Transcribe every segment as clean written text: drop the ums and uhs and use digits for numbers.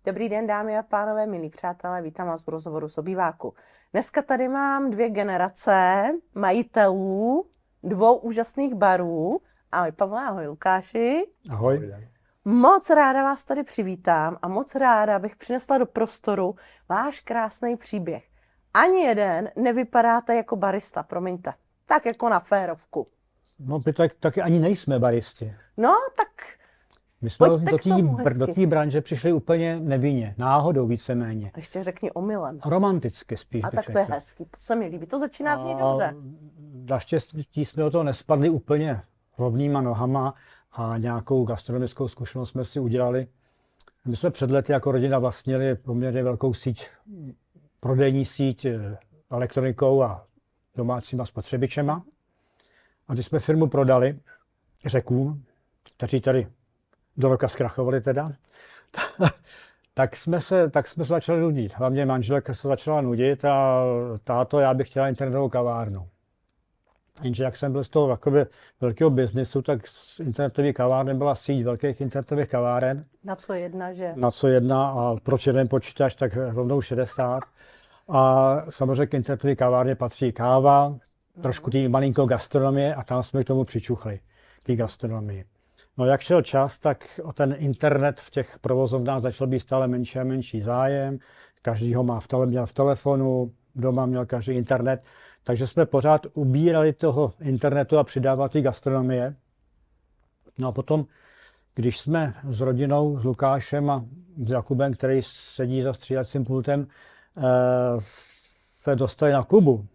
Dobrý den, dámy a pánové, milí přátelé, vítám vás v rozhovoru s obýváku. Dneska tady mám dvě generace majitelů dvou úžasných barů. Ahoj Pavle, ahoj Lukáši. Ahoj. Moc ráda vás tady přivítám a moc ráda bych přinesla do prostoru váš krásný příběh. Ani jeden nevypadáte jako barista, promiňte. Tak jako na férovku. No, my taky ani nejsme baristi. No, tak My jsme do pojďte té branže přišli úplně nevinně, náhodou víceméně. ještě řekni omylem. Romanticky spíš A bych tak to je řekl. hezký, to se mi líbí, to začíná znít dobře. Naštěstí jsme do toho nespadli úplně rovnýma nohama a nějakou gastronomickou zkušenost jsme si udělali. My jsme před lety jako rodina vlastnili poměrně velkou síť, prodejní síť elektronikou a domácíma spotřebičema. A když jsme firmu prodali Řekům, kteří tady do roka zkrachovali teda, tak jsme se začali nudit. Hlavně manželka se začala nudit a táto, já bych chtěla internetovou kavárnu. Jenže jak jsem byl z toho velkého biznisu, tak z internetové kavárny byla síť velkých internetových kaváren. Na co jedna, že? Na co jedna a proč jeden počítač, tak rovnou 60. A samozřejmě k internetové kavárně patří káva, trošku tý malinkou gastronomie a tam jsme k tomu přičuchli, té gastronomii. No jak šel čas, tak o ten internet v těch provozovnách začal být stále menší a menší zájem. Každý ho měl v telefonu, doma měl každý internet. Takže jsme pořád ubírali toho internetu a přidávali té gastronomie. No a potom, když jsme s rodinou, s Lukášem a s Jakubem, který sedí za střídacím pultem, se dostali na Kubu,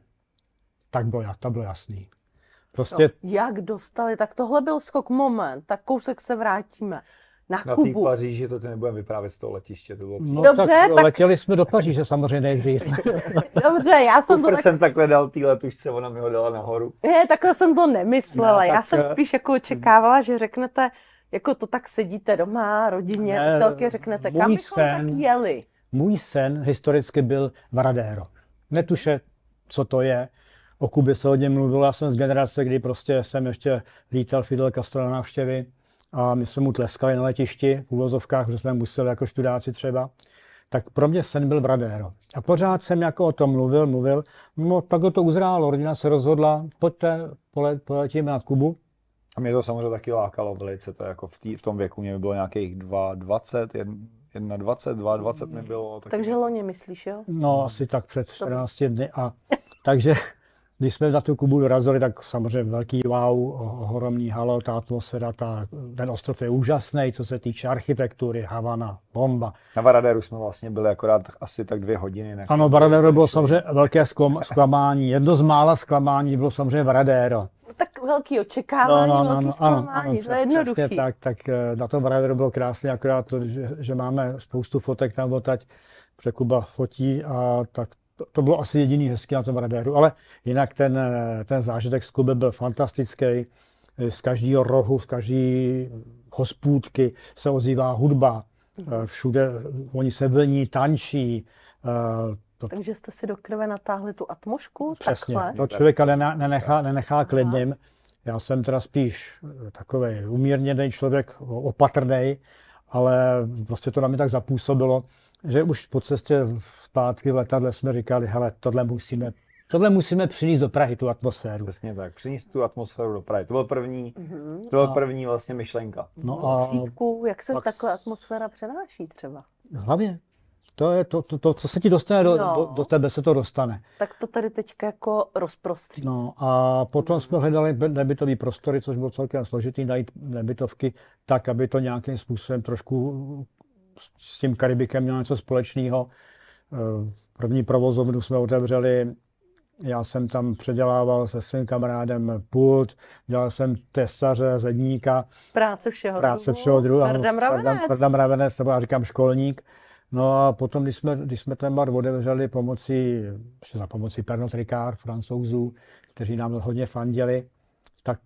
tak to bylo jasný. Prostě... No, jak dostali? Tak tohle byl skok, moment, tak kousek se vrátíme. Na té Kubu. Paříži to ty nebudeme vyprávět z toho letiště. To bylo... No, Dobře, tak... letěli jsme do Paříže samozřejmě nejdřív. Dobře, já jsem to jsem takhle dal té letušce, ona mi ho dala nahoru. Ne, takhle jsem to nemyslela. Ne, já jsem spíš jako očekávala, že řeknete, jako to tak sedíte doma, rodině, telky, řeknete, kam bychom tak jeli. Můj sen historicky byl Varadero. Netuše, co to je. O Kubě se hodně mluvilo, já jsem z generace, kdy prostě jsem ještě lítal Fidel Castro na návštěvy a my jsme mu tleskali na letišti v uvozovkách, že jsme museli jako študáci třeba. Tak pro mě sen byl Varadero. A pořád jsem jako o tom mluvil. No tak to uzrálo, rodina se rozhodla, pojďte, poletíme na Kubu. A mě to samozřejmě taky lákalo velice, to jako v tom věku mě bylo nějakých 22 mi bylo. Takže loni myslíš, jo? No asi tak před 14 dny a takže když jsme na tu Kubu dorazili, tak samozřejmě velký wow, ohromný halo, ta atmosféra, ten ostrov je úžasný, co se týče architektury, Havana, bomba. Na Varaderu jsme vlastně byli akorát asi tak 2 hodiny. Ano, Varadero bylo samozřejmě velké zklamání. Jedno z mála zklamání bylo samozřejmě Varadero. Tak velký očekávání, velký zklamání, to je jednoduchý. Přesně tak na tom Varaderu bylo krásně, akorát to, že máme spoustu fotek tam odtať, protože Kuba fotí a tak to bylo asi jediný hezký na tom Varaderu, ale jinak ten zážitek z Kuby byl fantastický. Z každého rohu, z každé hospůdky se ozývá hudba. Všude oni se vlní, tančí. Takže jste si do krve natáhli tu atmosféru? Přesně, takhle? to člověka nenechá klidným. Já jsem teda spíš takovej umírněný člověk, opatrnej, ale prostě to na mě tak zapůsobilo, že už po cestě zpátky v letadle jsme říkali, hele, tohle musíme přinést do Prahy, tu atmosféru. Přesně tak, přinést tu atmosféru do Prahy. To byl první vlastně myšlenka. No a Sítku, jak se takhle atmosféra přenáší třeba? Hlavně. To je to, co se ti dostane do tebe, se to dostane. Tak to tady teďka jako rozprostří. No a potom jsme hledali nebytový prostory, což bylo celkem složitý najít nebytovky tak, aby to nějakým způsobem trošku s tím Karibikem mělo něco společného. První provozovnu jsme otevřeli, já jsem tam předělával se svým kamarádem pult, dělal jsem tesaře, zedníka. Práce všeho druhu. Ferda Mravenec, nebo já říkám školník. No a potom, když jsme ten bar otevřeli za pomocí Pernod Ricard, Francouzů, kteří nám hodně fandili, tak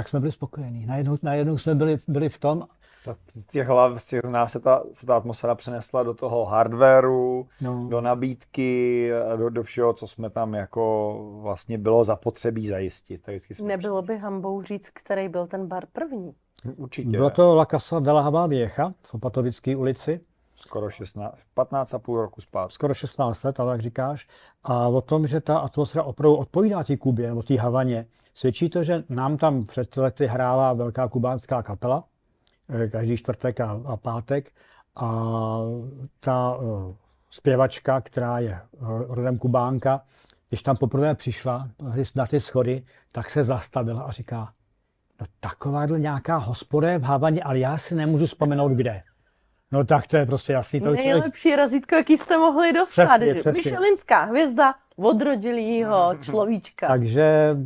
jsme byli spokojení. Najednou jsme byli v tom, Z těch nás se ta atmosféra přenesla do toho hardwareu, do nabídky, do všeho, co jsme tam jako vlastně bylo zapotřebí zajistit. Nebylo by hanbou říct, který byl ten bar první? Určitě. Bylo to La Casa de la Habana Vieja v Opatovické ulici. Skoro 15,5 roku zpátky. Skoro 16 let, ale jak říkáš. A o tom, že ta atmosféra opravdu odpovídá té Kubě, nebo té Havaně, svědčí to, že nám tam před lety hrála velká kubánská kapela, každý čtvrtek a pátek. A ta zpěvačka, která je rodem Kubánka, když tam poprvé přišla na ty schody, tak se zastavila a říká, no takováhle nějaká hospoda je v Havaně, ale já si nemůžu vzpomenout kde. No tak to je prostě jasný. Nejlepší razítko, jaký jste mohli dostat. Přesně. Michelinská hvězda odrodilýho človíčka. Takže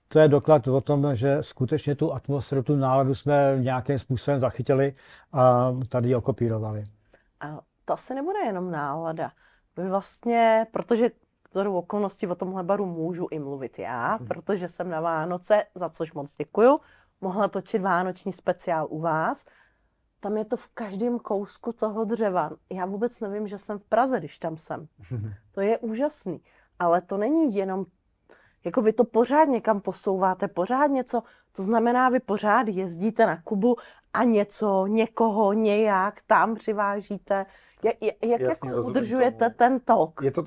to je doklad o tom, že skutečně tu atmosféru, tu náladu jsme nějakým způsobem zachytili a tady ji okopírovali. A to asi nebude jenom nálada. Vy vlastně, protože do okolností o tomhle baru můžu i mluvit já, protože jsem na Vánoce, za což moc děkuju, mohla točit vánoční speciál u vás. Tam je to v každém kousku toho dřeva. Já vůbec nevím, že jsem v Praze, když tam jsem. To je úžasný. Ale to není jenom, jako vy to pořád někam posouváte, pořád něco. To znamená, vy pořád jezdíte na Kubu a něco, někoho, nějak tam přivážíte. Jak jako udržujete ten tok? Je to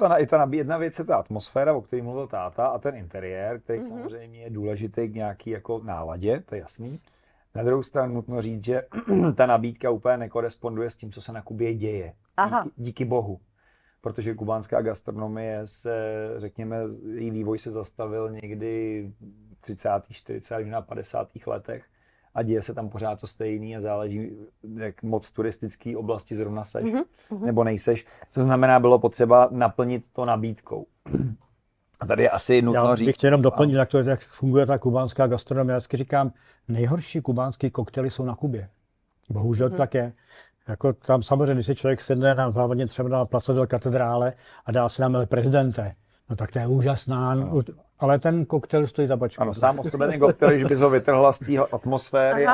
jedna věc je ta atmosféra, o které mluvil táta, a ten interiér, který samozřejmě je důležitý k nějaký jako náladě, to je jasný. Na druhou stranu nutno říct, že ta nabídka úplně nekoresponduje s tím, co se na Kubě děje. Díky bohu. Protože kubánská gastronomie řekněme, její vývoj se zastavil někdy v 30., 40., 50. letech a děje se tam pořád to stejný a záleží, jak moc turistický oblasti zrovna seš nebo nejseš. To znamená, bylo potřeba naplnit to nabídkou. A tady je asi nutno říct. Já bych chtěl jenom doplnit, jak funguje ta kubánská gastronomie. Já vždycky říkám, nejhorší kubánský koktejly jsou na Kubě. Bohužel to tak je. Jako tam samozřejmě, když si člověk sedne na hlavně třeba na Plaza del Catedrále a dá se nám El Presidente, no tak to je úžasná, ale ten koktejl stojí za bačku. Ano, sám o sobě ten koktejl, když bys ho vytrhla z té atmosféry,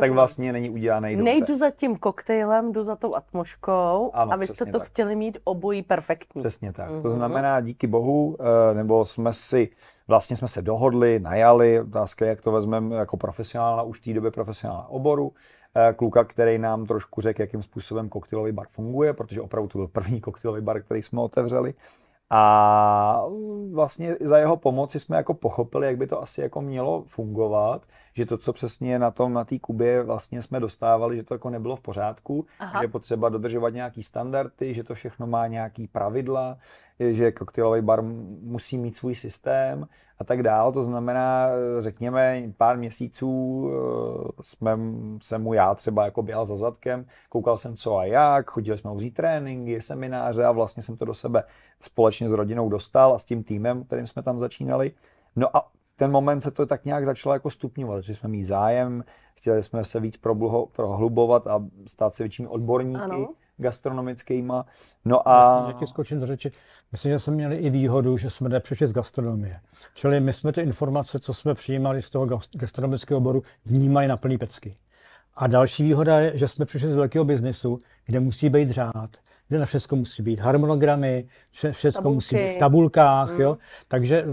tak vlastně není udělaný dobře. Nejdu za tím koktejlem, jdu za tou atmosférou a vy jste to chtěli mít obojí perfektní. Přesně tak. To znamená, díky bohu, nebo jsme se dohodli, najali, otázka, jak to vezmeme jako profesionálna, už v té době profesionálna oboru, kluka, který nám trošku řekl, jakým způsobem koktejlový bar funguje, protože opravdu to byl první koktejlový bar, který jsme otevřeli. A vlastně za jeho pomoci jsme jako pochopili, jak by to asi jako mělo fungovat, že to, co přesně na té Kubě vlastně jsme dostávali, že to jako nebylo v pořádku, že je potřeba dodržovat nějaký standardy, že to všechno má nějaký pravidla, že koktejlový bar musí mít svůj systém a tak dál. To znamená, řekněme, pár měsíců jsem mu já třeba jako běhal za zadkem, koukal jsem co a jak, chodili jsme vzít tréninky, semináře a vlastně jsem to do sebe společně s rodinou dostal a s tím týmem, kterým jsme tam začínali. No a ten moment se to tak nějak začalo jako stupňovat, že jsme mít zájem, chtěli jsme se víc prohlubovat a stát se většími odborníky gastronomickýma. No a... Taky skočím do řeči. Myslím, že jsme měli i výhodu, že jsme nepřišli z gastronomie. Čili my jsme ty informace, co jsme přijímali z toho gastronomického oboru, vnímali na plný pecky. A další výhoda je, že jsme přišli z velkého biznisu, kde musí být řád, kde na všechno musí být harmonogramy, všechno musí být v tabulkách, jo. Takže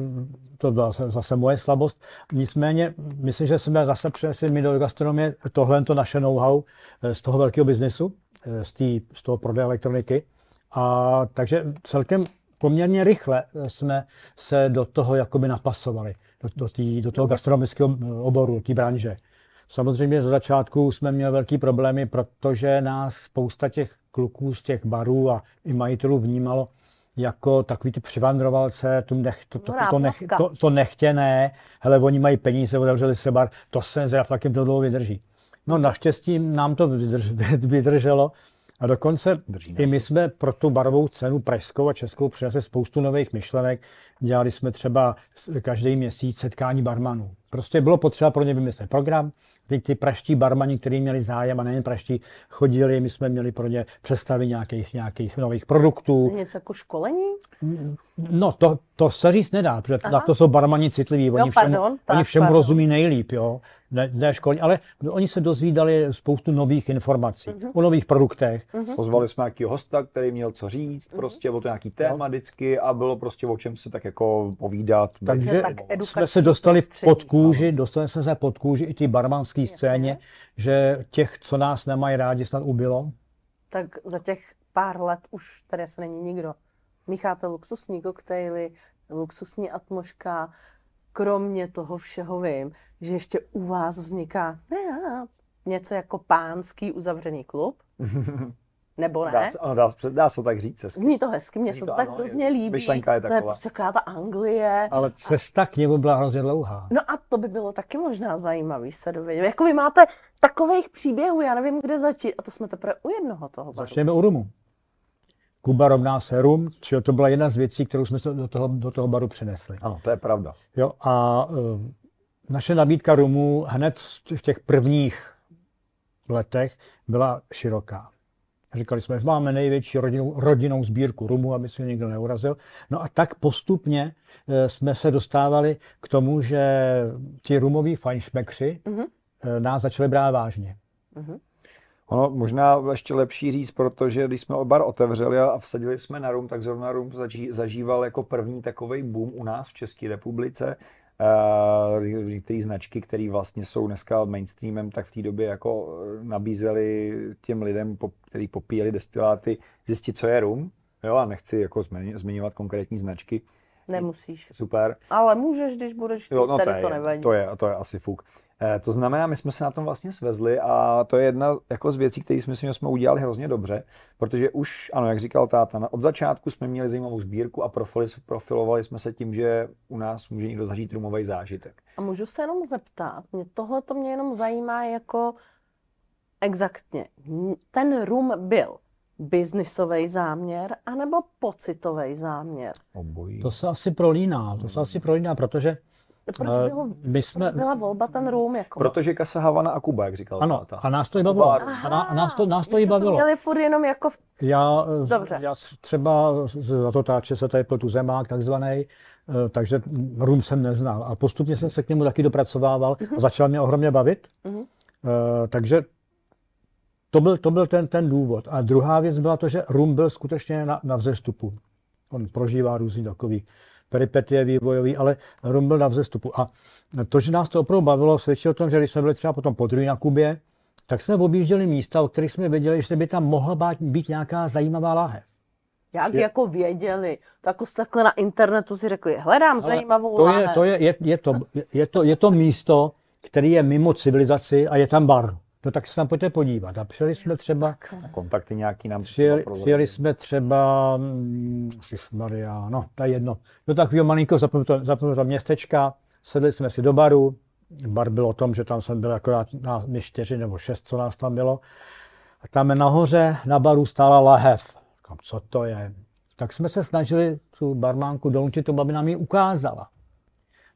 to byla zase moje slabost. Nicméně, myslím, že jsme zase přinesli my do gastronomie tohle naše know-how z toho velkého biznisu, z toho prodeje elektroniky. A takže celkem poměrně rychle jsme se do toho jakoby napasovali, do toho gastronomického oboru, té branže. Samozřejmě za začátku jsme měli velký problémy, protože nás spousta těch kluků z těch barů a i majitelů vnímalo jako takový ty přivandrovalce, to nechtěné, hele, oni mají peníze, otevřeli se bar, to se zrav, jak jim to dlouho vydrží. No naštěstí nám to vydrželo a dokonce i my jsme pro tu barovou scénu pražskou a českou přinesli spoustu nových myšlenek. Dělali jsme třeba každý měsíc setkání barmanů. Prostě bylo potřeba pro ně vymyslet program ty praští barmani, kteří měli zájem, a nejen praští, chodili, my jsme měli pro ně představy nějakých nových produktů. Něco jako školení? No, to se říct nedá, protože na to jsou barmani citliví, oni všemu rozumí nejlíp, jo, ne školní, ale oni se dozvídali spoustu nových informací o nových produktech. Pozvali jsme nějakého hosta, který měl co říct, prostě o to nějaký téma vždycky a bylo prostě o čem se tak jako povídat. Takže jsme se dostali pod kůži i ty barmanské scéně, že těch, co nás nemají rádi, snad ubylo. Tak za těch pár let už tady asi není nikdo. Mícháte luxusní koktejly, luxusní atmoška. Kromě toho všeho vím, že ještě u vás vzniká něco jako pánský uzavřený klub. Nebo ne? Dá se tak říct. Zní to hezky, mně se to tak hrozně líbí. Myšlenka je taková. To je prostě taková ta Anglie. Ale cesta k němu byla hrozně dlouhá. No a to by bylo taky možná zajímavý se dovědět. Jako vy máte takových příběhů, já nevím, kde začít. A to jsme teprve u jednoho toho baru. Začneme u rumu. Kuba rovná se rum, čili to byla jedna z věcí, kterou jsme do toho baru přinesli. Ano, to je pravda. Jo, a naše nabídka rumu hned v těch prvních letech byla široká. Říkali jsme, že máme největší rodinnou sbírku rumu, aby se nikdo neurazil. No a tak postupně jsme se dostávali k tomu, že ti rumoví fajnšmekři nás začali brát vážně. Ono možná ještě lepší říct, protože když jsme bar otevřeli a vsadili jsme na rum, tak zrovna rum zažíval jako první takovej boom u nás v České republice. Některé značky, které vlastně jsou dneska mainstreamem, tak v té době jako nabízeli těm lidem, kteří popíjeli destiláty, zjistit, co je rum. Jo, a nechci jako zmiňovat konkrétní značky. Nemusíš. Super. Ale můžeš, když budeš chtít, no tady to nevadí. To je asi fuk. To znamená, my jsme se na tom vlastně svezli a to je jedna jako z věcí, které si myslím, že jsme udělali hrozně dobře, protože už, ano, jak říkal táta, od začátku jsme měli zajímavou sbírku a profilovali jsme se tím, že u nás může někdo zažít rumový zážitek. A můžu se jenom zeptat, tohle to mě jenom zajímá jako exaktně. Ten rum byl biznisový záměr anebo pocitový záměr? Obojí. To se asi prolíná, protože Proč byla volba ten rum? Jako? Protože Casa Havana a Kuba, jak říkal ano, táta. A nás to i bavilo. Nás to i bavilo. To měli furt jenom jako Já Dobře. třeba za to táče se tady byl tu zemák takzvaný, takže rum jsem neznal. A postupně jsem se k němu taky dopracovával a začal mě ohromně bavit. Takže to byl ten důvod. A druhá věc byla to, že rum byl skutečně na vzestupu. On prožívá různý takový peripetie vývojový, ale rum byl na vzestupu. A to, že nás to opravdu bavilo, svědčilo o tom, že když jsme byli třeba potom podruhé na Kubě, tak jsme objížděli místa, o kterých jsme věděli, že by tam mohla být nějaká zajímavá láhev. Jak jako věděli, to jako takhle na internetu si řekli, hledám zajímavou láhev. Je to místo, které je mimo civilizaci a je tam bar. No tak se tam pojďte podívat. A přijeli jsme třeba... Kontakty nějaký nám přijeli jsme třeba... Maria, no, to je jedno. Do takového malinko zapomněto městečka, sedli jsme si do baru. Bar byl o tom, že tam jsem byl akorát my 4 nebo 6, co nás tam bylo. A tam nahoře na baru stála lahev. Říkám, co to je? Tak jsme se snažili tu barmánku donutit, aby nám ji ukázala.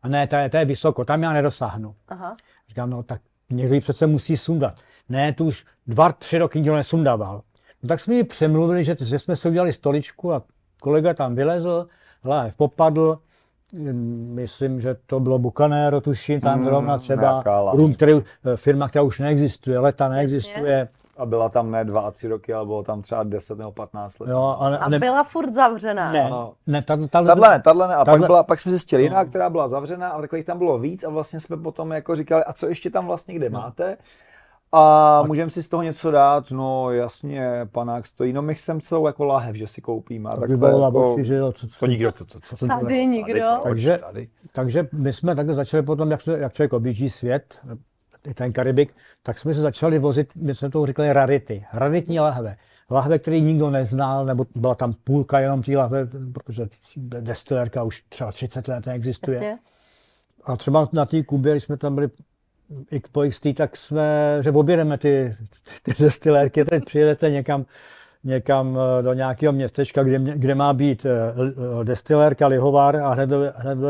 A ne, to je vysoko, tam já nedosáhnu. Aha. Říkám, no tak někdo ji přece musí sundat. Ne, tu už 2-3 roky nikdo nesundával. No tak jsme ji přemluvili, že jsme si udělali stoličku a kolega tam vylezl, lahev popadl. Myslím, že to bylo Bucanero, tuším, tam zrovna třeba rum, firma, která už neexistuje, leta neexistuje. A byla tam ne 2 a 3 roky, ale bylo tam třeba 10 nebo 15 let. Jo, a byla furt zavřená. Ne, tahle ne. A pak jsme zjistili jiná, která byla zavřená, ale takových tam bylo víc a vlastně jsme potom jako říkali, a co ještě tam vlastně kde máte? A můžeme si z toho něco dát? No jasně, panák stojí. No my chceme celou jako láhev, že si koupíme. Tak bylo jako, že jo, to nikdo. Tady nikdo. Takže my jsme takhle začali potom, jak člověk objíždí svět, ten Karibik, tak jsme se začali vozit, my jsme tomu říkali rarity, raritní lahve. Lahve, který nikdo neznal, nebo byla tam půlka jenom té lahve, protože destilérka už třeba 30 let neexistuje. Jasně. A třeba na té Kubě, když jsme tam byli po XT, tak jsme, že objedeme ty destilérky, teď přijedete někam někam do nějakého městečka, kde má být destilérka, lihovár a hned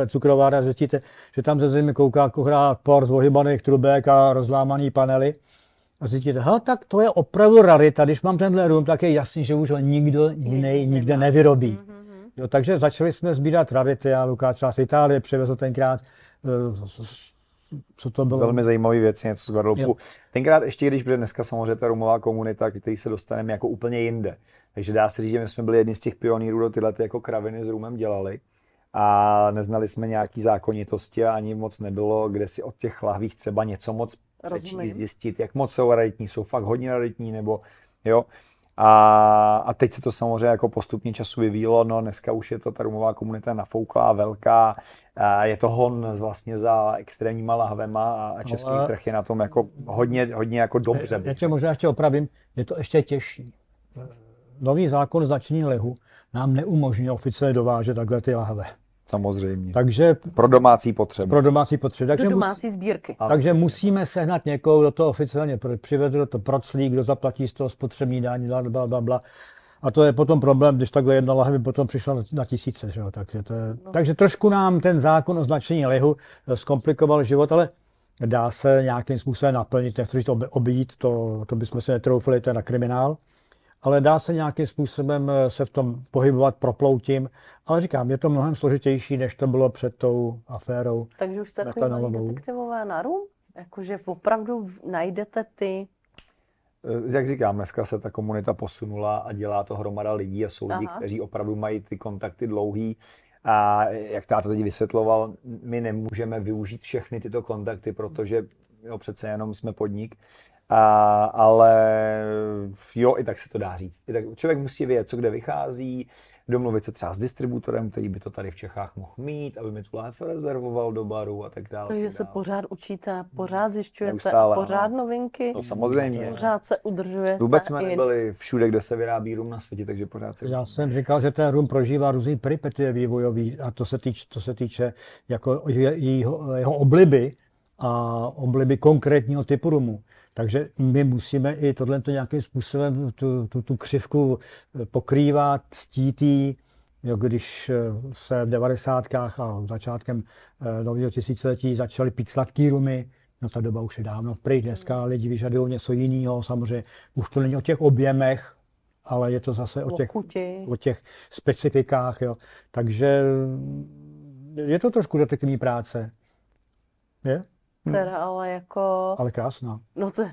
cukrovára a zjistíte, že tam ze zimy kouká por z ohybaných trubek a rozlámaný panely. A zjistíte, tak to je opravdu rarita, když mám tenhle rum, tak je jasný, že už ho nikdo jiný nikde nevyrobí. Jo, takže začali jsme sbírat rarity a Lukáš třeba z Itálie přivezl tenkrát, co to bylo? Velmi zajímavé věci, něco z Guadeloupu. Tenkrát ještě, když bude dneska samozřejmě ta rumová komunita, který se dostaneme jako úplně jinde. Takže dá se říct, že my jsme byli jedni z těch pionýrů, kdo tyhle jako kraviny s rumem dělali. A neznali jsme nějaký zákonitosti a ani moc nebylo, kde si od těch lahvích třeba něco moc přečíst, zjistit, jak moc jsou raritní, jsou fakt hodně raritní, nebo jo. A teď se to samozřejmě jako postupně času vyvíjelo, no dneska už je to ta rumová komunita nafouklá, velká, je to hon vlastně za extrémníma lahvema a český trh je na tom jako hodně jako dobře. Já tě možná ještě opravím, je to ještě těžší. Nový zákon značení lihu nám neumožňuje oficiálně dovážet takhle ty lahve. Samozřejmě. Takže pro domácí potřeby. Takže do domácí sbírky. Takže musíme sehnat někoho, kdo to oficiálně přiveze, kdo to proclí, kdo zaplatí z toho spotřební daň, blablabla. A to je potom problém, když takhle jedna lahve potom přišla na tisíce. Že jo? Takže trošku nám ten zákon o značení lihu zkomplikoval život, ale dá se nějakým způsobem naplnit, nechci to obejít, to bychom se netroufli, to je na kriminál. Ale dá se nějakým způsobem se v tom pohybovat, proploutím. Ale říkám, je to mnohem složitější, než to bylo před tou aférou. Takže už jste takový malý detektivové na rum? Jakože opravdu najdete ty... Jak říkám, dneska se ta komunita posunula a dělá to hromada lidí a jsou lidi, kteří opravdu mají ty kontakty dlouhý. A jak táta teď vysvětloval, my nemůžeme využít všechny tyto kontakty, protože přece jenom jsme podnik. Ale jo, i tak se to dá říct. I tak člověk musí vědět, co kde vychází, domluvit se třeba s distributorem, který by to tady v Čechách mohl mít, aby mi tu láhev rezervoval do baru a tak dále. Takže se pořád učíte, pořád zjišťujete, neustále, pořád novinky, to samozřejmě. Pořád se udržujete. Vůbec jsme nebyli všude, kde se vyrábí rum na světě, takže pořád se... Já jsem říkal, že ten rum prožívá různý peripetie vývojový a to se týče jako jeho obliby a obliby konkrétního typu rumu. Takže my musíme i tohleto nějakým způsobem tu křivku pokrývat, stítí, jo, když se v 90. a začátkem nového tisíciletí začaly pít sladký rumy, no ta doba už je dávno pryč, dneska lidi vyžadují něco jiného, samozřejmě už to není o těch objemech, ale je to zase o těch specifikách, jo. Takže je to trošku detektivní práce. Je? Teda, ale jako... Ale krásná. No to,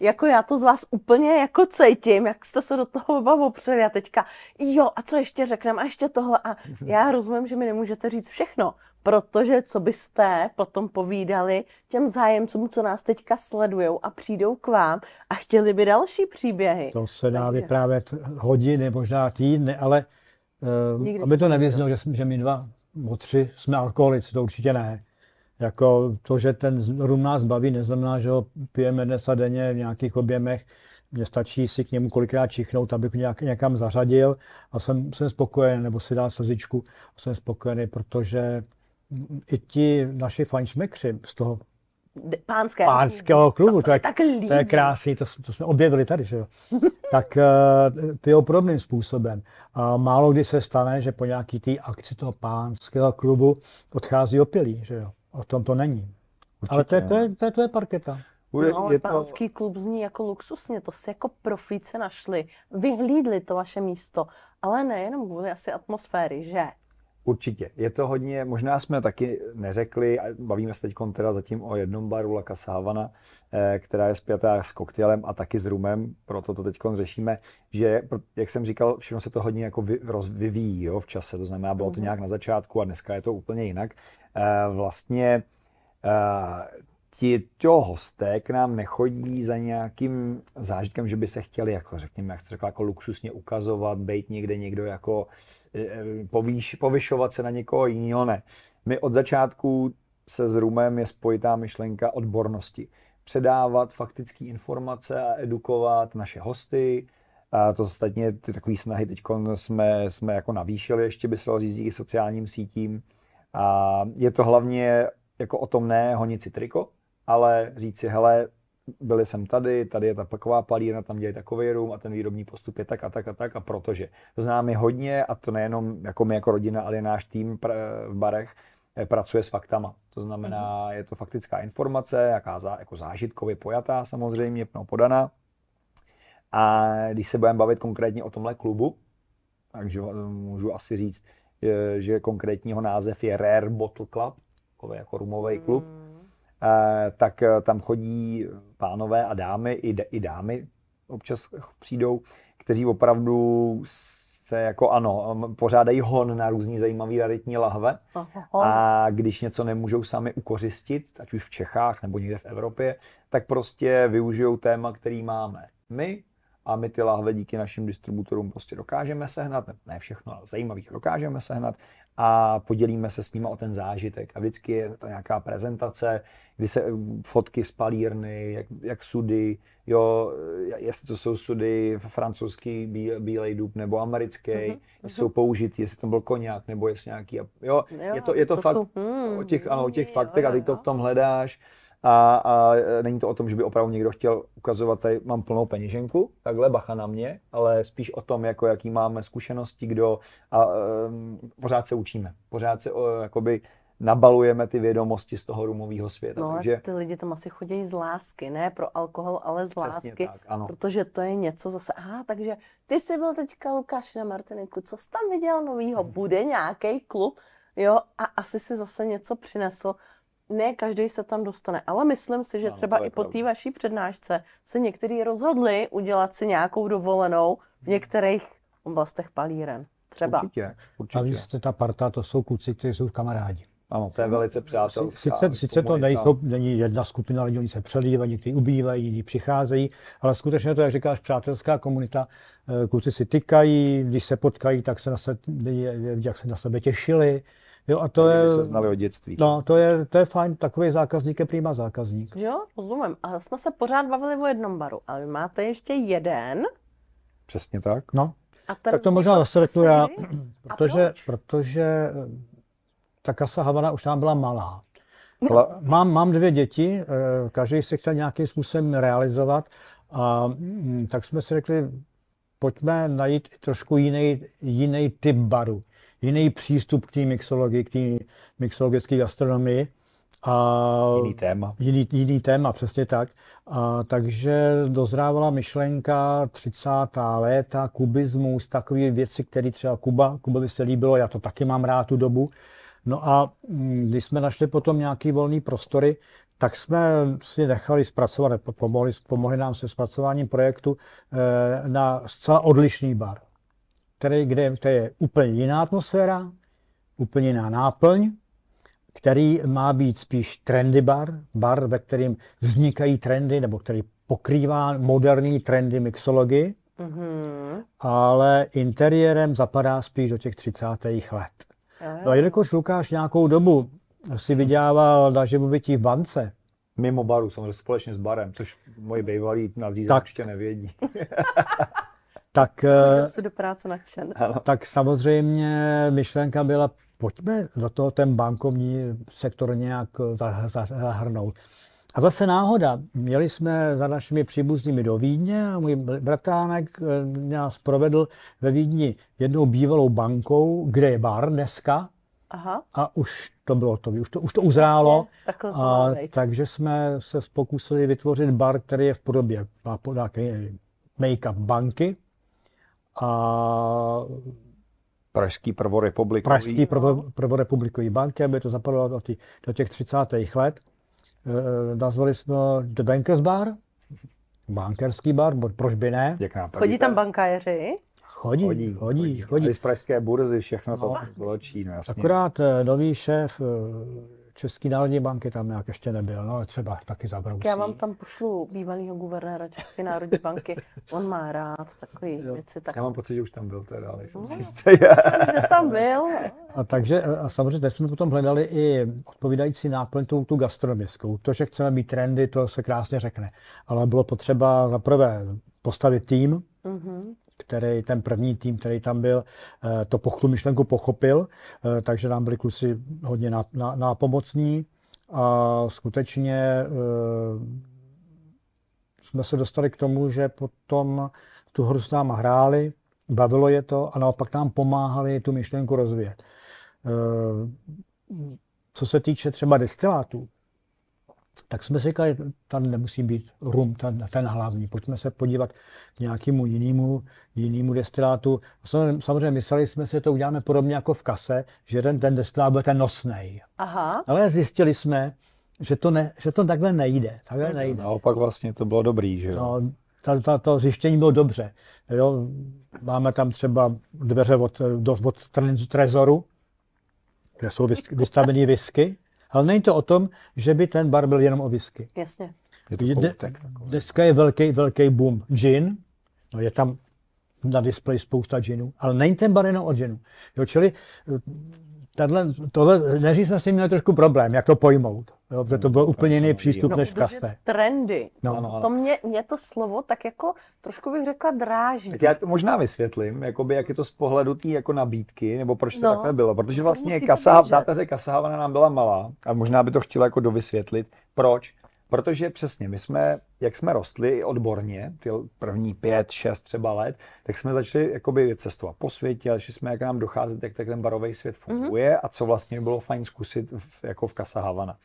jako já to z vás úplně jako cítím, jak jste se do toho oba opřeli a teďka, jo, a co ještě řekneme, a ještě tohle. A já rozumím, že mi nemůžete říct všechno, protože co byste potom povídali těm zájemcům, co nás teďka sledujou a přijdou k vám a chtěli by další příběhy. To se dá vyprávět hodiny, možná týdny, ale aby to nevěznělo, že my 2 nebo 3 jsme alkoholici, to určitě ne. Jako to, že ten rum nás baví, neznamená, že ho pijeme dnes a denně v nějakých objemech. Mně stačí si k němu kolikrát čichnout, abych někam zařadil a jsem spokojený, nebo si dát slzičku a jsem spokojený, protože i ti naši fajnšmekři z toho pánského klubu, to je krásný, to jsme objevili tady, že jo. Tak pijou podobným způsobem. A málo kdy se stane, že po nějaký té akci toho pánského klubu odchází opilí, že jo. O tom to není. Určitě, ale to je parketa. No, ale pánský klub zní jako luxusně, to si jako profíci našli, vyhlídli to vaše místo, ale nejenom kvůli asi atmosféry, že? Určitě. Je to hodně, možná jsme taky neřekli, bavíme se teď teda zatím o jednom baru La Casa Havana, která je spjatá s koktejlem a taky s rumem, proto to teď řešíme, že, jak jsem říkal, všechno se to hodně jako vyvíjí, jo, v čase, to znamená, bylo to nějak na začátku a dneska je to úplně jinak. Vlastně tito hosté k nám nechodí za nějakým zážitkem, že by se chtěli, jako řekněme, jak to řekla, jako luxusně ukazovat, bejt někdo jako povyšovat se na někoho jiného, ne. My od začátku se s rumem je spojitá myšlenka odbornosti. Předávat faktické informace a edukovat naše hosty. A to ostatně ty takové snahy teď jsme jako navýšili, ještě by se dalo říct díky sociálním sítím. A je to hlavně jako o tom ne honit si triko, ale říct si, hele, byli jsem tady je ta taková palírna, tam dělají takový rum a ten výrobní postup je tak a tak a tak a protože. To známe hodně a to nejenom jako my jako rodina, ale i náš tým v barech pracuje s faktama. To znamená, je to faktická informace, jako zážitkově pojatá samozřejmě, podaná. A když se budeme bavit konkrétně o tomhle klubu, takže můžu asi říct, že konkrétního název je Rare Bottle Club, jako rumový klub, tak tam chodí pánové a dámy, i dámy občas přijdou, kteří opravdu se jako pořádají hon na různý zajímavý raritní lahve. A když něco nemůžou sami ukořistit, ať už v Čechách nebo někde v Evropě, tak prostě využijou téma, který máme my. A my ty lahve díky našim distributorům prostě dokážeme sehnat, ne všechno, ale zajímavých dokážeme sehnat a podělíme se s nimi o ten zážitek. A vždycky je to nějaká prezentace, kdy se fotky z palírny, jak sudy, jo, jestli to jsou sudy francouzský bílej dub nebo americký, jestli jsou použitý, jestli to byl koňák nebo jestli nějaký, jo, je to fakt o těch faktech a ty to v tom hledáš. A není to o tom, že by opravdu někdo chtěl ukazovat, tady mám plnou peněženku, takhle bacha na mě, ale spíš o tom, jako jaký máme zkušenosti, kdo a pořád se učíme, pořád se jakoby nabalujeme ty vědomosti z toho rumového světa. No takže... a ty lidi tam asi chodí z lásky, ne pro alkohol, ale z lásky, tak, ano. Protože to je něco zase, takže ty jsi byl teďka, Lukáš, na Martiniku, co jsi tam viděl novýho, bude nějaký klub, jo, a asi si zase něco přinesl. Ne každý se tam dostane, ale myslím si, že třeba i po té vaší přednášce se někteří rozhodli udělat si nějakou dovolenou v některých oblastech palíren. Třeba. Určitě. A víc ta parta, to jsou kluci, kteří jsou kamarádi. Ano, to je velice přátelská. Sice to není jedna skupina lidí, oni se přelívají, někteří ubývají, jiní přicházejí, ale skutečně to, jak říkáš, přátelská komunita, kluci si tykají, když se potkají, tak se jak se na sebe těšili. Jo, a to je, se znali od dětství. No, to je fajn, takový zákazník je prima zákazník. Jo, rozumím. A jsme se pořád bavili o jednom baru, ale vy máte ještě jeden. Přesně tak. No, tak to možná zaselektuju já, protože ta Casa Havana už tam byla malá. Mám 2 děti, každý se chtěl nějakým způsobem realizovat a tak jsme si řekli, pojďme najít trošku jiný typ baru. Jiný přístup k té mixologii, k té mixologické gastronomii. Jiný téma, přesně tak. Takže dozrávala myšlenka 30. léta, kubismus, takové věci, které třeba Kubovi se líbilo, já to taky mám rád tu dobu. No a když jsme našli potom nějaký volný prostory, tak jsme si nechali zpracovat, pomohli nám se zpracováním projektu na zcela odlišný bar. Kde je úplně jiná atmosféra, úplně jiná náplň, který má být spíš trendy bar, ve kterém vznikají trendy, nebo který pokrývá moderní trendy mixologii, ale interiérem zapadá spíš do těch 30. let. No a jelikož Lukáš nějakou dobu si vydělával na živobytí v bance. Mimo baru, samozřejmě společně s barem, což moji bývalí nadřízení určitě nevědí. do práce nadšen. Tak samozřejmě myšlenka byla, pojďme do toho ten bankovní sektor nějak zahrnout. A zase náhoda, měli jsme za našimi příbuznými do Vídně a můj bratánek nás provedl ve Vídni jednou bývalou bankou, kde je bar dneska. Aha. A už to bylo už to uzrálo. Takže jsme se pokusili vytvořit bar, který je v podobě make-up banky. A Pražský prvorepublikový banky, aby to zapadlo do těch 30. let. Nazvali jsme The Bankers Bar, bankerský bar, proč by ne? Chodí tam bankéři? Chodí. Z pražské burzy všechno to zločí, no jasně. Akorát nový šéf České národní banky tam nějak ještě nebyl, no ale třeba taky zabrousí. Já vám tam pošlu bývalýho guvernéra České národní banky, on má rád takové věci. Tak... Já mám pocit, že už tam byl teda, ale jsem že tam byl. A samozřejmě teď jsme potom hledali i odpovídající náplň tu gastronomickou. To, že chceme být trendy, to se krásně řekne. Ale bylo potřeba zaprvé postavit tým, ten první tým, který tam byl, tu myšlenku pochopil, takže nám byli kluci hodně nápomocní a skutečně jsme se dostali k tomu, že potom tu hru s náma hráli, bavilo je to a naopak nám pomáhali tu myšlenku rozvíjet. Co se týče třeba destilátů, tak jsme si říkali, tam nemusí být rum, ten hlavní. Pojďme se podívat k nějakému jinému destilátu. Samozřejmě mysleli jsme si, že to uděláme podobně jako v kase, že ten destilát bude ten nosnej. Aha. Ale zjistili jsme, že to takhle nejde. Naopak vlastně to bylo dobrý, že jo? No, to zjištění bylo dobře. Jo, máme tam třeba dveře od trezoru, kde jsou vystavený whisky, ale není to o tom, že by ten bar byl jenom o whisky. Jasně. Je to koutek takový. Dneska je velký boom gin, no je tam na displeji spousta ginů, ale není ten bar jenom o ginu. Jo, čili tohle, než jsme s tím měli trošku problém, jak to pojmout, jo, protože to byl úplně jiný přístup než v kase. Trendy. No. To mě to slovo tak jako trošku bych řekla dráží. Tak já to možná vysvětlím, jakoby, jak je to z pohledu té jako nabídky, nebo proč to takhle bylo. Protože vlastně táteře Casa Havana nám byla malá a možná by to chtěla jako dovysvětlit. Proč? Protože přesně my jsme, jak jsme rostli odborně, ty první 5, 6 třeba let, tak jsme začali jakoby cestovat po světě, ale jsme jak nám docházet, jak ten barový svět funguje a co vlastně bylo fajn zkusit jako v Casa Havana.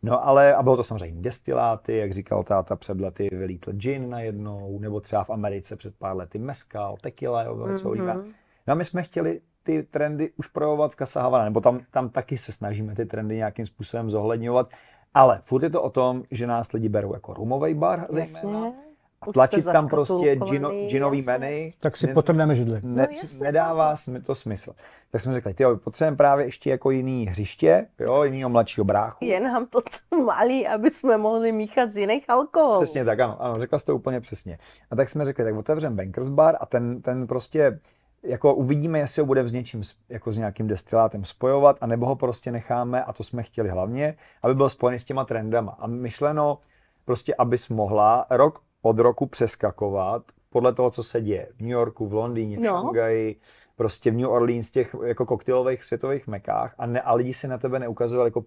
No ale, a bylo to samozřejmě destiláty, jak říkal táta, před lety vylítl gin najednou, nebo třeba v Americe před pár lety mezcal, tequila, co oliva. No a my jsme chtěli ty trendy už projevovat v Casa Havana, nebo tam taky se snažíme ty trendy nějakým způsobem zohledňovat. Ale furt je to o tom, že nás lidi berou jako rumovej bar zejména. A tlačit tam prostě ginový menu. Tak si potrhneme židli. Nedává to smysl. Tak jsme řekli, potřebujeme právě ještě jako jiný hřiště, jo, jinýho mladšího bráchu. Je nám to malý, aby jsme mohli míchat z jiných alkoholů. Přesně tak, ano, řekla jsi to úplně přesně. A tak jsme řekli, tak otevřeme Bankers Bar a ten prostě jako uvidíme, jestli ho bude s něčím, jako s nějakým destilátem spojovat, anebo ho prostě necháme, a to jsme chtěli hlavně, aby byl spojený s těma trendama. A myšleno prostě, abys mohla rok od roku přeskakovat podle toho, co se děje v New Yorku, v Londýně, v Šanghaji, prostě v New Orleans, těch jako koktejlových světových mekách a lidi si na tebe neukazovali jako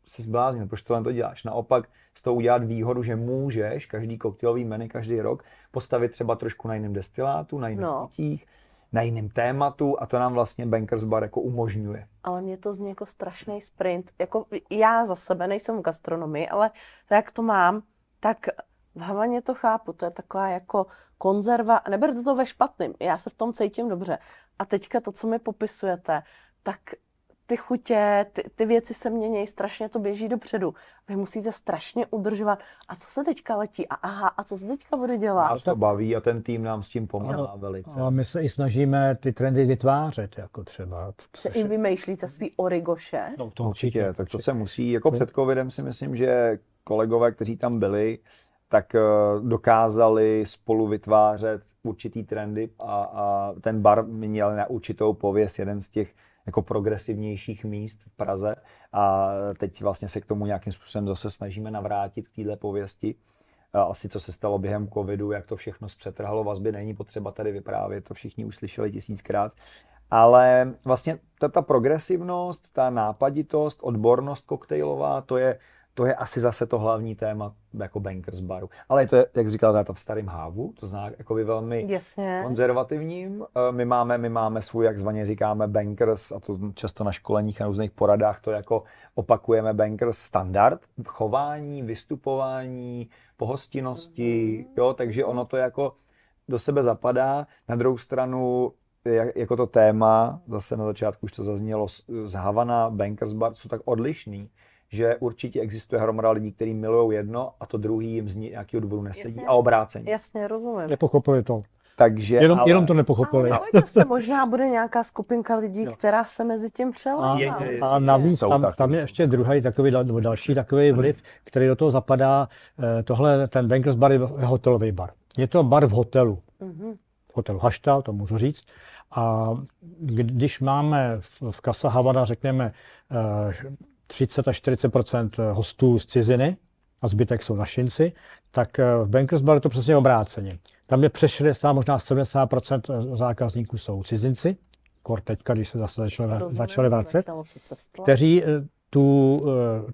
jsi zbláznil, proč tohle to děláš. Naopak z toho udělat výhodu, že můžeš každý koktejlový menu každý rok postavit třeba trošku na jiném destilátu, na jiných pitích, na jiném tématu a to nám vlastně Bankers Bar jako umožňuje. Ale mě to zní jako strašný sprint. Jako já za sebe nejsem v gastronomii, ale tak jak to mám, tak v Havaně to chápu. To je taková jako konzerva. Neberte to ve špatným. Já se v tom cítím dobře. A teďka to, co mi popisujete, tak ty chutě, ty věci se mění, strašně to běží dopředu. Vy musíte strašně udržovat. A co se teďka letí? A co se teďka bude dělat? Nás to baví a ten tým nám s tím pomáhá velice. A my se i snažíme ty trendy vytvářet, jako třeba. I vymýšlíte svý origoše? No, to určitě. Tak to se musí, jako před covidem si myslím, že kolegové, kteří tam byli, tak dokázali spolu vytvářet určitý trendy a ten bar měl na určitou pověst, jeden z těch jako progresivnějších míst v Praze a teď vlastně se k tomu nějakým způsobem zase snažíme navrátit k téhle pověsti. Asi co se stalo během covidu, jak to všechno zpřetrhalo vazby, není potřeba tady vyprávět, to všichni uslyšeli 1000krát. Ale vlastně ta progresivnost, ta nápaditost, odbornost koktejlová, to je asi zase to hlavní téma jako Bankers Baru. Ale je to, jak říkala táta, v starém hávu, to znamená jakoby velmi konzervativním. My máme svůj, jak zvaně říkáme, Bankers, a to často na školeních a různých poradách to jako opakujeme, Bankers standard, chování, vystupování, pohostinnosti, jo, takže ono to jako do sebe zapadá. Na druhou stranu jako to téma, zase na začátku už to zaznělo, z Havana, Bankers Bar jsou tak odlišný, že určitě existuje hromada lidí, kteří milují jedno a to druhý jim z nějakého důvodu nesedí a obráceně. Jasně, rozumím. Nepochopili to. Takže, jenom to nepochopili. Ale nebojte se, možná bude nějaká skupinka lidí, která se mezi tím přelámá. A navíc tam je ještě druhý takový, nebo další takový vliv, který do toho zapadá. Tohle, ten Bankers Bar je hotelový bar. Je to bar v hotelu. Hotel Haštal, to můžu říct. A když máme v Casa Havana, řekněme, 30 až 40% hostů z ciziny a zbytek jsou našinci, tak v Bankers Bar je to přesně obráceně. Tam je přes 60, možná 70% zákazníků jsou cizinci, teďka, když se zase začali vracet, kteří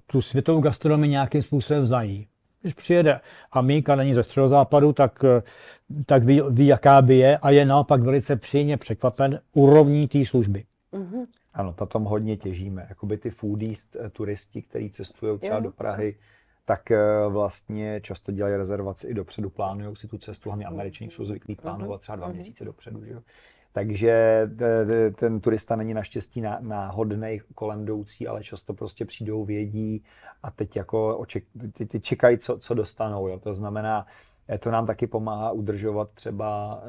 tu světovou gastronomii nějakým způsobem znají. Když přijede Amík a není ze středozápadu, tak ví, jaká by je a je naopak velice příjemně překvapen úrovní té služby. Ano, na tom hodně těžíme. Jakoby ty foodies, turisti, kteří cestují třeba do Prahy, tak vlastně často dělají rezervaci i dopředu, plánují si tu cestu, hlavně Američané jsou zvyklí plánovat třeba 2 měsíce dopředu. Že? Takže ten turista není naštěstí náhodnej kolem jdoucí, ale často prostě přijdou, vědí a teď jako ty čekají, co dostanou. Jo? To znamená, to nám taky pomáhá udržovat třeba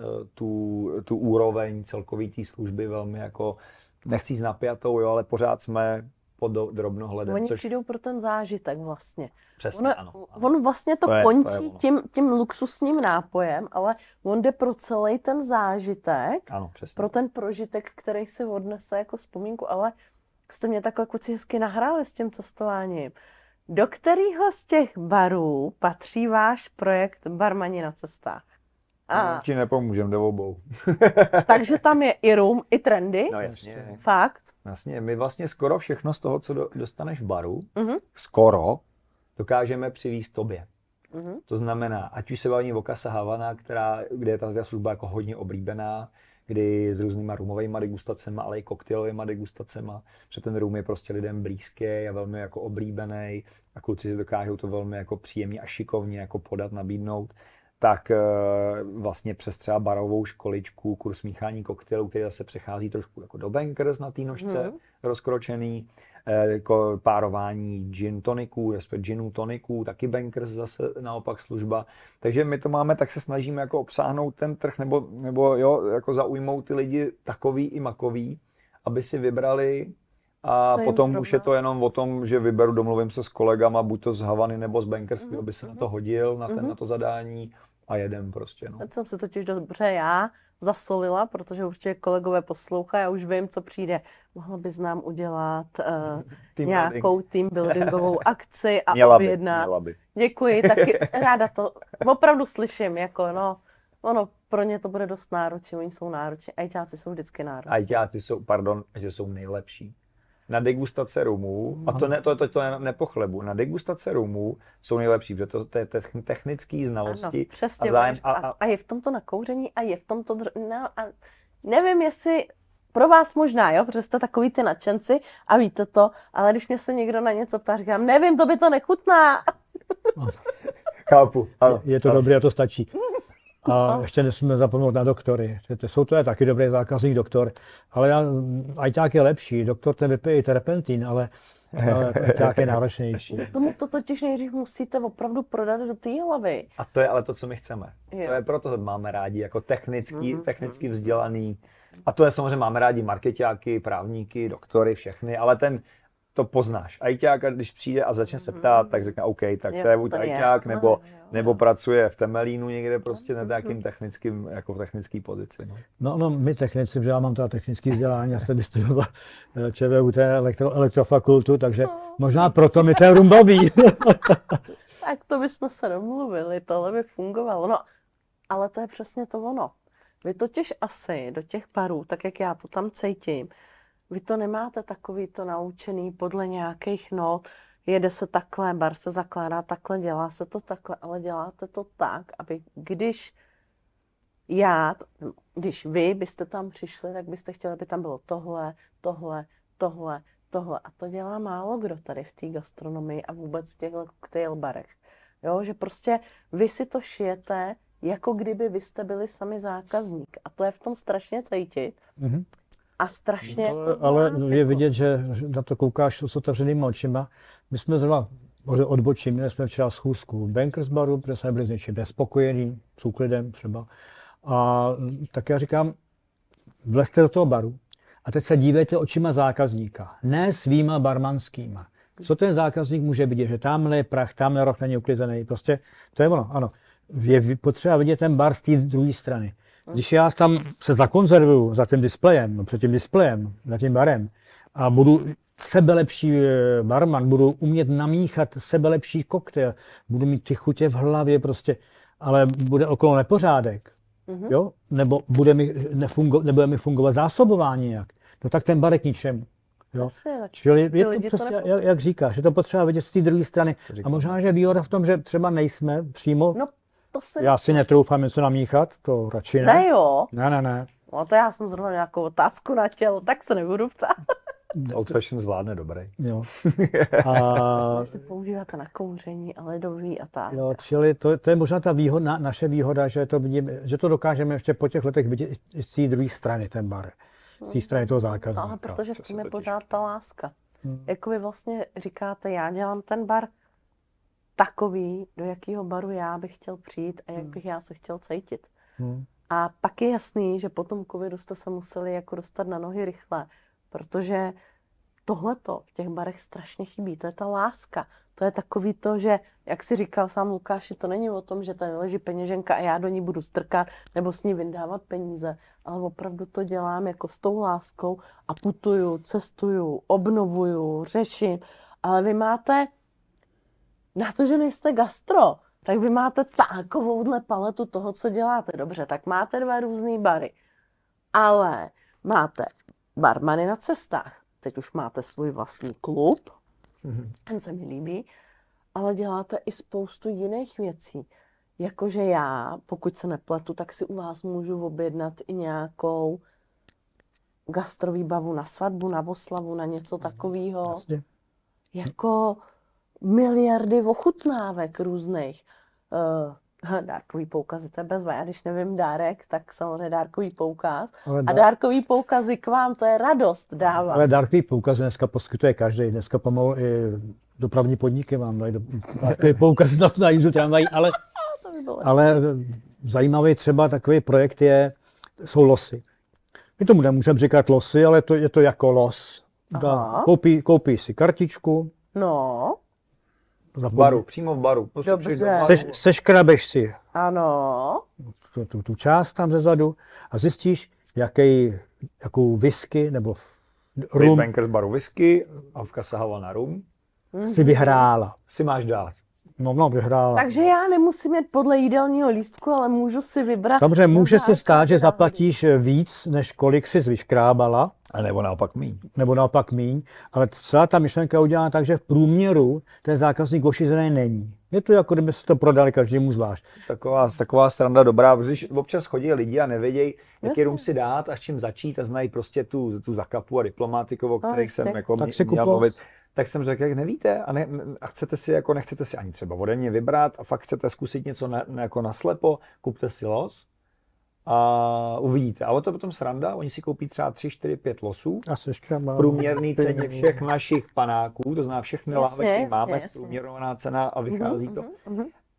tu úroveň celkový té služby velmi jako, nechci jít napjatou, jo, ale pořád jsme pod drobnohledem. Oni přijdou pro ten zážitek vlastně. Přesně, ano. On vlastně to končí tím luxusním nápojem, ale on jde pro celý ten zážitek, ano, přesně. Pro ten prožitek, který si odnese jako vzpomínku, ale jste mě takhle kluci hezky nahráli s tím cestováním. Do kterého z těch barů patří váš projekt Barmani na cestách? Ti nepomůžem, jde obou. Takže tam je i room, i trendy? No jasně. Fakt? Jasně, my vlastně skoro všechno z toho, co dostaneš v baru, skoro dokážeme přivést tobě. To znamená, ať už se baví o Casa Havana, kde je ta služba jako hodně oblíbená, kdy s různýma roomovými degustacemi, ale i koktejlovými degustacemi, protože ten room je prostě lidem blízký a velmi jako oblíbený a kluci si dokážou to velmi jako příjemně a šikovně jako podat, nabídnout. Tak vlastně přes třeba barovou školičku, kurz míchání koktejlů, který zase přechází trošku jako do bankers na té nožce rozkročený, jako párování gin toniků, respektive ginu toniků, taky bankers zase naopak služba. Takže my to máme, tak se snažíme jako obsáhnout ten trh, nebo jo, jako zaujmout ty lidi takový i makový, aby si vybrali. A potom už je to jenom o tom, že vyberu, domluvím se s kolegama, buď to z Havany nebo z bankerství, aby se na to hodil, na to zadání a jedem prostě. No. Teď jsem se totiž dobře já zasolila, protože určitě kolegové poslouchají a už vím, co přijde. Mohla bys nám udělat nějakou teambuildingovou akci a objednat. Děkuji, taky ráda to opravdu slyším, jako no, ono pro ně to bude dost náročné, oni jsou nároční, ajťáci jsou vždycky nároční. Ajťáci jsou, že jsou nejlepší. Na degustace rumů, a to nepochlebu, na degustace rumů jsou nejlepší, protože to je technické znalosti. Ano, přesně, a zájem. A je v tomto na kouření a je v tomto... nevím, jestli pro vás možná, jo, protože jste takový ty nadšenci a víte to, ale když mě se někdo na něco ptá, říkám, nevím, to by to nechutná. Chápu. Je to dobré a to stačí. A ještě nesmíme zapomenout na doktory. To je taky dobrý zákazník doktor, ale ajťák je lepší. Doktor ten vypije i terpentin, ale ajťák je náročnější. Tomu to totiž nejdřív musíte opravdu prodat do té hlavy. A to je ale to, co my chceme. Jo. To je proto, že máme rádi jako technicky vzdělaný. A to je samozřejmě, máme rádi markeťáky, právníky, doktory, všechny, ale to poznáš. Ajťák, když přijde a začne se ptát, tak řekne OK, tak to je buď ajťák, nebo pracuje v Temelínu někde prostě na nějakým technický pozici. No, my technici, že já mám teda technické vzdělání, já jsem vystudoval ČVUT elektrofakultu, takže možná proto mi ten rum baví. Tak to bychom se domluvili, tohle by fungovalo. No, ale to je přesně to ono. Vy totiž asi do těch barů, tak jak já to tam cítím, vy to nemáte takový to naučený podle nějakých not, jede se takhle, bar se zakládá takhle, dělá se to takhle, ale děláte to tak, aby když vy byste tam přišli, tak byste chtěli, aby tam bylo tohle. A to dělá málo kdo tady v té gastronomii a vůbec v těch cocktail barech. Jo, že prostě vy si to šijete, jako kdyby vy jste byli sami zákazník. A to je v tom strašně cítit. A strašně ale je vidět, že na to koukáš s otevřenýma očima. My jsme zrovna odbočím, měli jsme včera schůzku v Bankers baru, protože jsme byli s něčím nespokojení, s úklidem třeba. A tak já říkám, vlezte do toho baru a teď se dívejte očima zákazníka, ne svýma barmanskýma. Co ten zákazník může vidět, že tamhle je prach, tamhle roh není uklizený, prostě to je ono, ano. Je potřeba vidět ten bar z té druhé strany. Když já tam se zakonzervuju za tím displejem, před tím displejem, za tím barem a budu sebelepší barman, budu umět namíchat sebelepší koktejl, budu mít ty chutě v hlavě prostě, ale bude okolo nepořádek, jo? Nebo nebude mi fungovat zásobování nějak, no tak ten bar je k ničemu. Jo. Jasně, tak Čili je ty to lidi to přesně, jak říkáš, že to potřeba vidět z té druhé strany. A možná, že výhoda v tom, že třeba nejsme přímo, No, to si já si netroufám něco namíchat, to radši ne. Ne jo. Ne. No to já jsem zrovna nějakou otázku na tělo, tak se nebudu ptát. Old fashion zvládne dobrý. Jo. A, Vy si používáte na kouření a ledový a tak. jo, čili to je možná ta výhoda, naše výhoda, že to, vidím, že to dokážeme ještě po těch letech vidět i z té druhé strany, ten bar. Z té strany toho zákazníka. Ale protože v To tom se je totiž- pořád ta láska. Jako vy vlastně říkáte, já dělám ten bar takový, do jakého baru já bych chtěl přijít a jak bych já se chtěl cítit. A pak je jasný, že po tom covidu jste se museli jako dostat na nohy rychle, protože tohleto v těch barech strašně chybí. To je ta láska. To je takový to, že, jak si říkal sám Lukáši, to není o tom, že tady leží peněženka a já do ní budu strkat nebo s ní vyndávat peníze, ale opravdu to dělám jako s tou láskou a putuju, cestuju, obnovuju, řeším. Ale vy máte, na to, že nejste gastro, tak vy máte takovouhle paletu toho, co děláte. Dobře, tak máte 2 různý bary, ale máte barmany na cestách. Teď už máte svůj vlastní klub, ten se mi líbí, ale děláte i spoustu jiných věcí. Jakože já, pokud se nepletu, tak si u vás můžu objednat i nějakou gastrovýbavu na svatbu, na oslavu, na něco takového. Jasně. Jako miliardy ochutnávek různých. Dárkový poukazy, to je bezva. Já když nevím dárek, tak samozřejmě dárkový poukaz. A dárkový poukazy k vám, to je radost dávat. Ale dárkový poukaz dneska poskytuje každý. Dneska pomalu i dopravní podniky vám dají dárkový poukaz na jízdu tramvají, ale zajímavý třeba takový projekt jsou losy. My tomu nemůžeme říkat losy, ale je to jako los. Koupí si kartičku. No. V baru, přímo v baru. Dobře. Seškrabeš si Ano. tu část tam zezadu a zjistíš, jakou whisky nebo rum Bankers baru whisky a v Kasahava na rum. si vyhrála. Si máš dát. No, vyhrála. Takže já nemusím jít podle jídelního lístku, ale můžu si vybrat. Samozřejmě může se stát, že zaplatíš víc, než kolik jsi vyškrábala. A nebo naopak míň. Ale celá ta myšlenka je udělána tak, že v průměru ten zákazník ošizený není. Je to jako kdyby se to prodali každému zvlášť. Taková stranda dobrá, protože občas chodí lidi a nevědějí, jaký rum si dát a s čím začít a znají prostě tu zakapu a diplomatiku, o kterých jsem jako měl mluvit. Tak jsem řekl, jak nevíte a chcete si jako nechcete si ani třeba ode mě vybrat a fakt chcete zkusit něco jako naslepo, kupte si los a uvidíte. A o to potom sranda, oni si koupí třeba 3, 4, 5 losů v průměrné ceně všech našich panáků, to znamená všechny láhve, které máme, zprůměrovaná cena a vychází to.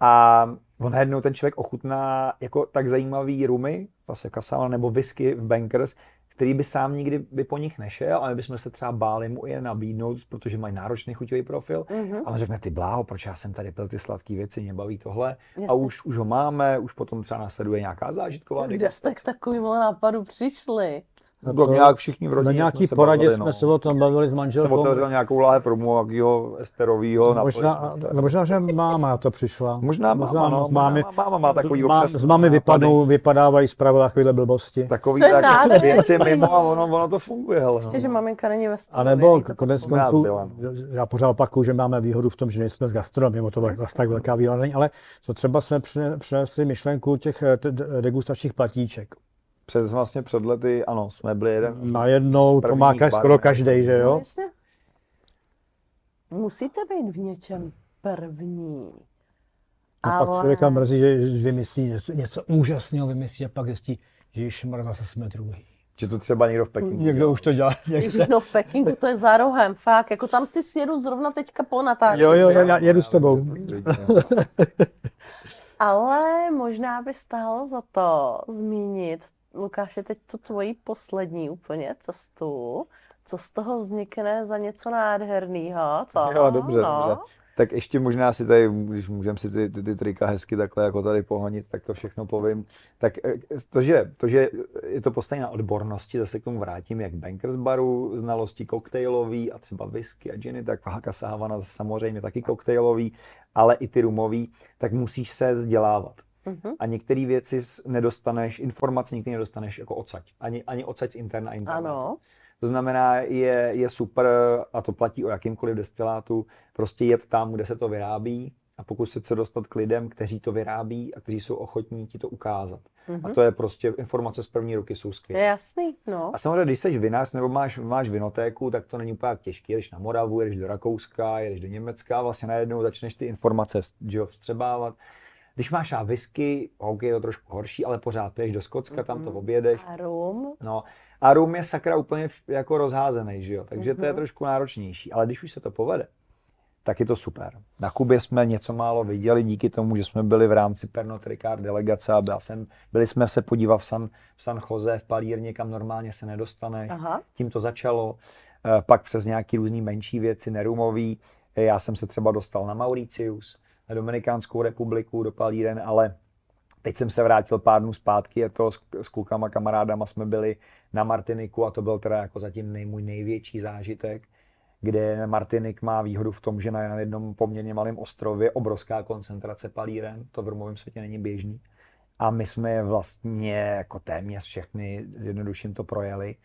A on najednou ten člověk ochutná jako tak zajímavý rumy, vlastně Kasahava nebo whisky v Bankers, který by sám nikdy by po nich nešel, ale bychom se třeba báli mu je nabídnout, protože mají náročný chuťový profil. A on řekne, ty bláho, proč já jsem tady pil ty sladké věci, mě baví tohle. A už ho máme, už potom třeba následuje nějaká zážitková degustace. Kde jste k takovému nápadu přišli? No, nějak všichni v rodině na nějaký poradě jsme se o tom bavili s manželkou. Jsem otevřel nějakou láhev rumu, jakýho esterovýho. Možná, že máma na to přišla. Možná máma má takový občas. Z mámy vypadávají zprava takovýhle blbosti. Takový věci mimo a ono to funguje. Ještě, že maminka není ve studiu. A nebo konec konců, já pořád opakuju, že máme výhodu v tom, že nejsme z gastronomie, to vlastně tak velká výhoda není, ale co třeba jsme přinesli myšlenku těch degustačních platíček. Před lety, ano, jsme byli jeden. Najednou to má skoro každý, že jo? No, musíte být v něčem první. A pak člověka mrzí, že vymyslí něco úžasného, vymyslí a pak zjistí, že ježišmarja, zase jsme druhý. Že to třeba někdo v Pekingu. Někdo už to dělá. Ježiš, no v Pekingu to je za rohem, fakt. Jako tam si sjedu zrovna teďka po natáčení. Jo, já jedu s tebou. Ale možná by stálo za to zmínit, Lukáši, teď tu tvoji poslední úplně cestu. Co z toho vznikne za něco nádherného? Co? Jo, dobře. Tak ještě možná si tady, když můžeme si ty trika hezky takhle jako tady pohonit, tak to všechno povím. Tak to, že je to postavené na odbornosti, zase k tomu vrátím, jak Bankers baru, znalosti koktejlový a třeba whisky a giny, tak Kasahava samozřejmě taky koktejlový, ale i ty rumový, tak musíš se vzdělávat. A některé věci nedostaneš, informace nikdy nedostaneš jako odsaď. Ani odsaď z interna. Ano. To znamená, je super, a to platí o jakýmkoliv destilátu, prostě jet tam, kde se to vyrábí a pokusit se dostat k lidem, kteří to vyrábí a kteří jsou ochotní ti to ukázat. A to je prostě informace z první ruky, jsou skvělé. Je jasný, no. A samozřejmě, když jsi vinař nebo máš vinotéku, tak to není úplně těžké. Jedeš na Moravu, jedeš do Rakouska, jedeš do Německa a vlastně najednou začneš ty informace vstřebávat. Když máš whisky, ok, je to trošku horší, ale pořád půjdeš do Skotska, tam to objedeš. A rum? No, a rum je sakra úplně jako rozházený, že jo? Takže to je trošku náročnější. Ale když už se to povede, tak je to super. Na Kubě jsme něco málo viděli díky tomu, že jsme byli v rámci Pernod Ricard delegace a byli jsme se podívat v San Jose, v palírně, kam normálně se nedostaneš. Aha. Tím to začalo. Pak přes nějaký různý menší věci, nerumový. Já jsem se třeba dostal na Mauritius, na Dominikánskou republiku, do palíren, ale teď jsem se vrátil pár dnů zpátky, je to s klukama, kamarádama jsme byli na Martiniku a to byl teda jako zatím můj největší zážitek, kde Martinik má výhodu v tom, že na jednom poměrně malém ostrově je obrovská koncentrace palíren, to v rumovém světě není běžný. A my jsme vlastně jako téměř všechny, zjednoduším, to projeli.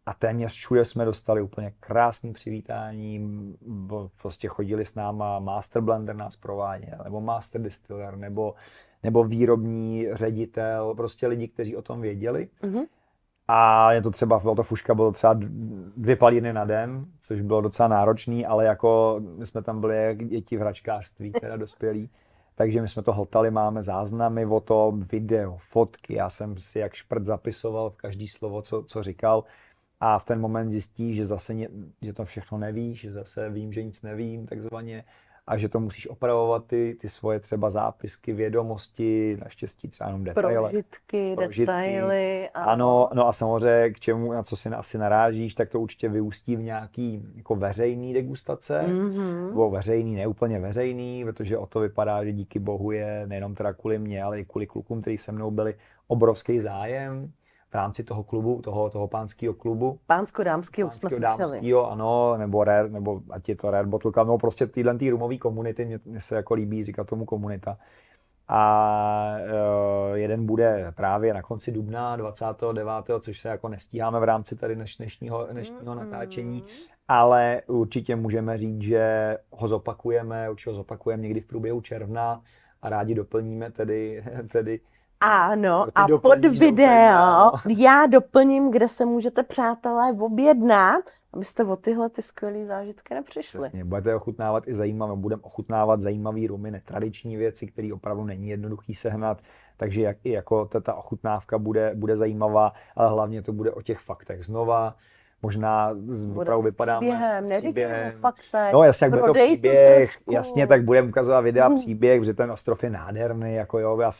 A téměř všude jsme dostali úplně krásný přivítání, prostě chodili s náma, master blender nás prováděl, nebo master distiller, nebo výrobní ředitel, prostě lidi, kteří o tom věděli. A je to třeba, bylo to třeba 2 palírny na den, což bylo docela náročný, ale jako my jsme tam byli jak děti v hračkářství, teda dospělí. Takže my jsme to hltali, máme záznamy o tom, video, fotky, já jsem si jak šprt zapisoval v každý slovo, co říkal. A v ten moment zjistí, že zase že to všechno nevíš, že zase vím, že nic nevím, takzvaně, a že to musíš opravovat ty svoje třeba zápisky, vědomosti, naštěstí třeba jenom detaily. Prožitky, detaily. Ano, no a samozřejmě k čemu, na co si asi narážíš, tak to určitě vyústí v nějaký jako veřejný degustace, nebo veřejný, neúplně veřejný, protože o to vypadá, že díky bohu je nejenom teda kvůli mě, ale i kvůli klukům, kteří se mnou byli, obrovský zájem. V rámci toho klubu, toho pánského klubu. Pánsko-dámského jsme slyšeli. Ano, nebo rare, nebo ať je to rare bottle club, no prostě tyhle rumové komunity, mně se jako líbí říkat tomu komunita. A jeden bude právě na konci dubna 29., což se jako nestíháme v rámci tady dnešního natáčení, ale určitě můžeme říct, že ho zopakujeme někdy v průběhu června a rádi doplníme tedy ano, a pod video já doplním, kde se můžete, přátelé, objednat, abyste o tyhle ty skvělé zážitky nepřišli. Přesně, budete ochutnávat i budeme ochutnávat zajímavý rumy, netradiční věci, které opravdu není jednoduchý sehnat, takže i jako ta ochutnávka bude zajímavá, ale hlavně to bude o těch faktech znova. Možná opravdu vypadá neříkejme o faktech. No jasně, jak bude to příběh, jasně, tak budeme ukazovat videa příběh, protože ten ostrov je nádherný, jako jo, já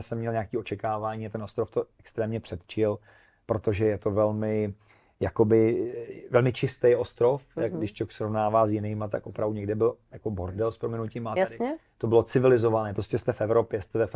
jsem měl nějaké očekávání, ten ostrov to extrémně předčil, protože je to velmi velmi čistý ostrov, jak když člověk srovnává s jinýma, tak opravdu někde byl jako bordel s prominutím, a tady to bylo civilizované, prostě jste v Evropě, jste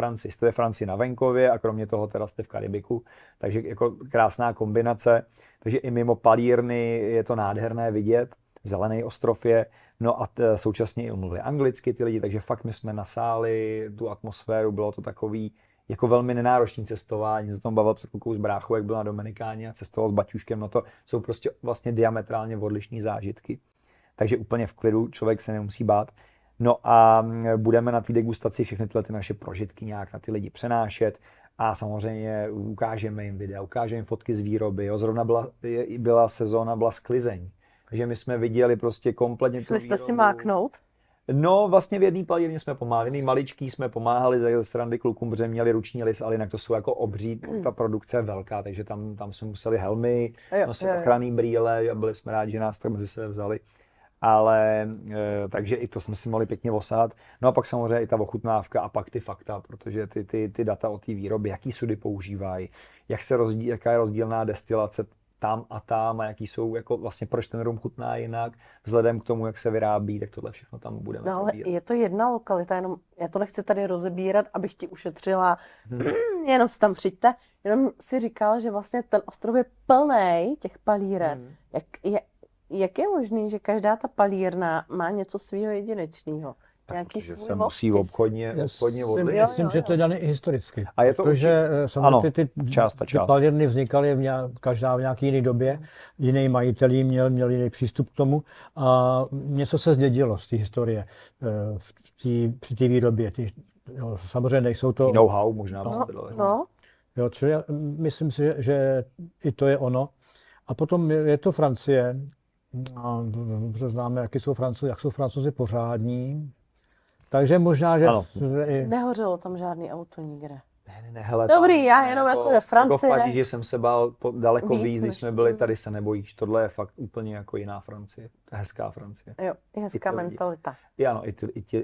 ve Francii na venkově a kromě toho teda jste v Karibiku, takže jako krásná kombinace, takže i mimo palírny je to nádherné vidět, zelený ostrov je, no a současně i mluvili anglicky ty lidi, takže fakt my jsme nasáli tu atmosféru, bylo to takový jako velmi nenáročný cestování, se tom bavil před chvilkou s bráchou, jak byl na Dominikáně a cestoval s baťuškem, no to jsou prostě vlastně diametrálně odlišné zážitky. Takže úplně v klidu, člověk se nemusí bát. No a budeme na té degustaci všechny tyhle naše prožitky nějak na ty lidi přenášet a samozřejmě ukážeme jim videa, ukážeme jim fotky z výroby. Jo. Zrovna byla sezóna, byla sklizeň, takže my jsme viděli prostě kompletně tu výrobu. Šli jste si máknout? No, vlastně v jedné palírně jsme pomáhali, v jedné maličký jsme pomáhali ze srandy klukům, protože měli ruční lis, ale jinak to jsou jako obří, ta produkce je velká, takže tam jsme museli helmy, nosit ochranný brýle a byli jsme rádi, že nás tak mezi se vzali. Ale takže i to jsme si mohli pěkně osát. No a pak samozřejmě i ta ochutnávka a pak ty fakta, protože ty data o té výrobě, jaký sudy používají, jaká je rozdílná destilace tam a jaký jsou, jako vlastně proč ten rum chutná jinak, vzhledem k tomu, jak se vyrábí, tak tohle všechno tam budeme ale je to jedna lokalita, jenom já to nechci tady rozebírat, abych ti ušetřila, jenom si tam přijďte, jenom si říkal, že vlastně ten ostrov je plnej těch palíren. Jak je možný, že každá ta palírna má něco svého jedinečného? nějaký Protože svůj se musí odpis. obchodně odlišit. Myslím, že to je dané i historicky. A je to protože samozřejmě ty část. palírny vznikaly každá v nějaké jiné době, jiný majitel měl jiný přístup k tomu a něco se zdědilo z té historie při té výrobě. Samozřejmě nejsou to... Know-how možná. No. Jo, čili myslím si, že i to je ono. A potom je to Francie. A dobře známe, jak jsou Francouzi pořádní. Takže možná, že... Nehořelo tam žádný auto nikde. Ne, hele, dobrý, já jenom jako ve Francii. Jako v Paříži jsem se bál daleko víc, když jsme byli, tady se nebojíš. Tohle je fakt úplně jako jiná Francie. To je hezká Francie. Jo, je hezká mentalita. Ano,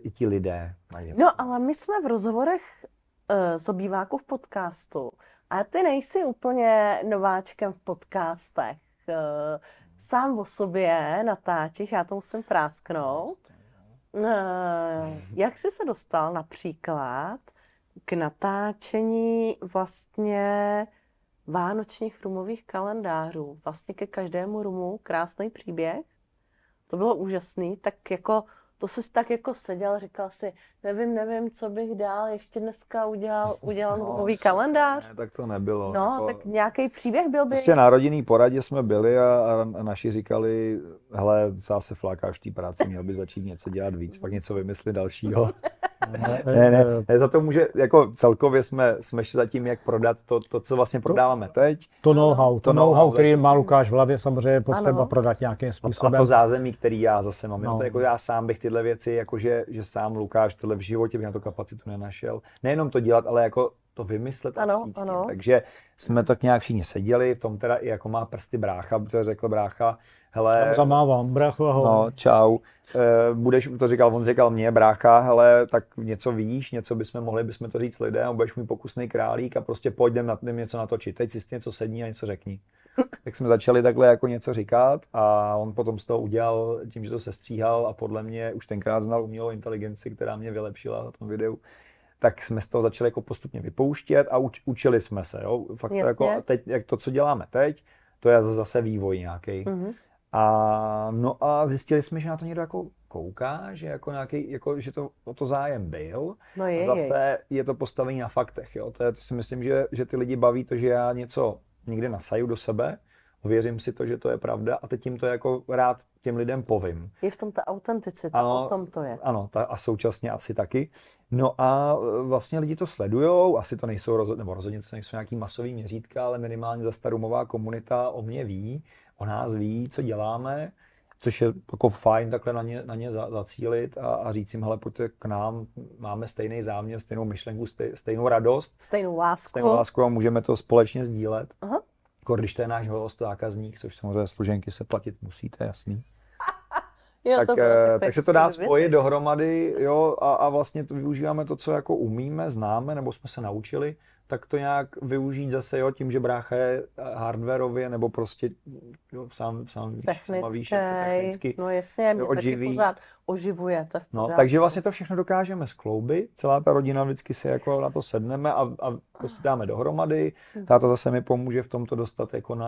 i ti lidé. No, ale my jsme v rozhovorech z obýváků v podcastu. A ty nejsi úplně nováčkem v podcastech. Sám o sobě natáčíš, já to musím prásknout. Jak jsi se dostal například k natáčení vlastně vánočních rumových kalendářů? Vlastně ke každému rumu krásný příběh. To bylo úžasný, tak jako to jsi tak jako seděl, říkal si, nevím, co bych dál, ještě dneska udělal rumový kalendář. Ne, tak to nebylo. No, jako... tak nějaký příběh byl by... Prostě na rodinný poradě jsme byli a naši říkali, hele, se flákáš v té práci, měl by začít něco dělat víc, pak něco vymyslit dalšího. Ne, za to může, jako celkově jsme šli za tím, jak prodat to, co vlastně prodáváme teď. To know-how, který má Lukáš v hlavě, samozřejmě je potřeba prodat nějakým způsobem. A to zázemí, který já zase mám. No. To jako já sám bych tyhle věci, jakože že sám Lukáš tohle v životě bych na to kapacitu nenašel. Nejenom to dělat, ale jako to vymyslet a přijít s tím. Takže jsme tak nějak všichni seděli, v tom teda i jako má prsty brácha, protože řekl brácha, hele... Tam zamávám, brácho, ahoj. No, čau. On říkal mě, brácha, hele, tak něco víš, něco bychom to říct lidem, budeš můj pokusný králík a prostě pojďme něco natočit. Teď si něco sedni a něco řekni. Tak jsme začali takhle jako něco říkat a on potom z toho udělal tím, že to sestříhal a podle mě už tenkrát znal umělou inteligenci, která mě vylepšila na tom videu. Tak jsme z toho začali jako postupně vypouštět a učili jsme se. Jo? Fakt to, jako teď, jak to, co děláme teď, to je zase vývoj nějaký. Mm-hmm. A zjistili jsme, že na to někdo jako kouká, že jako nějaký, jako, že to o to zájem byl. No a zase je to postavení na faktech. Jo? To si myslím, že ty lidi baví to, že já něco někde nasaju do sebe, uvěřím si to, že to je pravda a teď jim to jako rád těm lidem povím. Je v tom ta autenticita, o tom to je. Ano, a současně asi taky. No a vlastně lidi to sledujou, asi to nejsou rozhodně to nejsou nějaký masový měřítka, ale minimálně za starumová komunita o mě ví, o nás ví, co děláme, což je jako fajn takhle na ně zacílit a říct jim, hele, pojďte k nám, máme stejný záměr, stejnou myšlenku, stejnou radost. Stejnou lásku a můžeme to společně sdílet. Aha. Když to je náš host, zákazník, což samozřejmě služenky se platit musí, to je jasný. Jo, tak se to dá spojit dohromady, jo, a vlastně to využíváme to, co jako umíme, známe, nebo jsme se naučili, tak to nějak využít zase, jo, tím, že brácha je hardwareově, nebo prostě jo, sám technicky, no jasně, mě taky pořád oživujete v pořád. No, takže vlastně to všechno dokážeme skloubit, celá ta rodina vždycky si jako na to sedneme a prostě dáme dohromady, táta zase mi pomůže v tomto dostat jako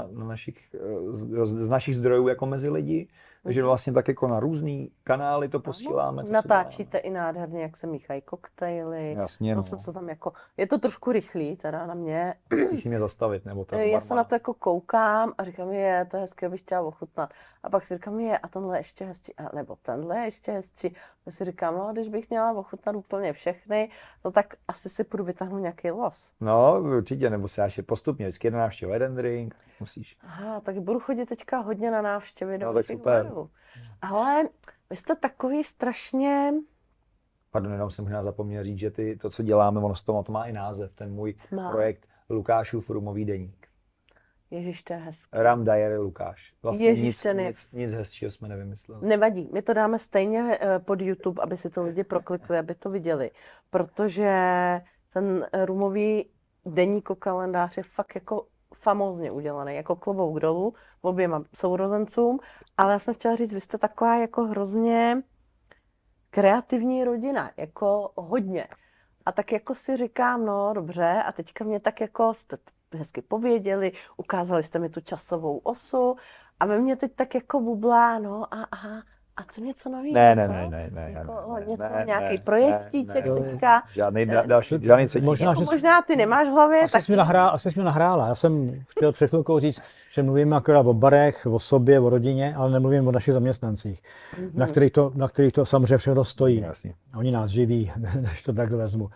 z našich zdrojů jako mezi lidi, takže vlastně tak jako na různý kanály to posíláme. Natáčíte i nádherně, jak se míchají koktejly. Jasně, no. Jsem se tam jako, je to trošku rychlý teda na mě. Musíš mě zastavit, nebo to? Já se na to jako koukám a říkám, to je hezké, bych chtěla ochutnat. A pak si říkám, a tenhle ještě hezčí, nebo tenhle ještě hezčí. A si říkám, no, když bych měla ochutnat úplně všechny, no tak asi si půjdu vytáhnout nějaký los. No, určitě, nebo si až postupně, vždycky jedna návštěva, jeden drink, musíš. Aha, tak budu chodit teďka hodně na návštěvy do vašich barů. Ale vy jste takový strašně... Pardon, jenom jsem možná zapomněl říct, že to, co děláme, to má i název, ten můj projekt Lukášův rumový deník. Ježiš, to je hezký. Ram Diary Lukáš. Vlastně Ježiš, nic hezčího jsme nevymysleli. Nevadí, my to dáme stejně pod YouTube, aby si to lidi proklikli, aby to viděli. Protože ten rumový deník kalendář je fakt jako famózně udělaný, jako klobouk dolů oběma sourozencům, ale já jsem chtěla říct, vy jste taková jako hrozně kreativní rodina, jako hodně. A tak jako si říkám, no dobře, a teďka mě tak jako jste hezky pověděli, ukázali jste mi tu časovou osu a ve mně teď tak jako bublá, no A co něco nového? Ne. Jako něco, nějaký projektíček teďka. Žádný třetí. Možná ty nemáš v hlavě. Asi jsi mi nahrála. Já jsem chtěl před chvilkou říct, že mluvím akorát o barech, o sobě, o rodině, ale nemluvím o našich zaměstnancích, na kterých to samozřejmě všechno stojí. Jasně. Oni nás živí, než to takhle vezmu.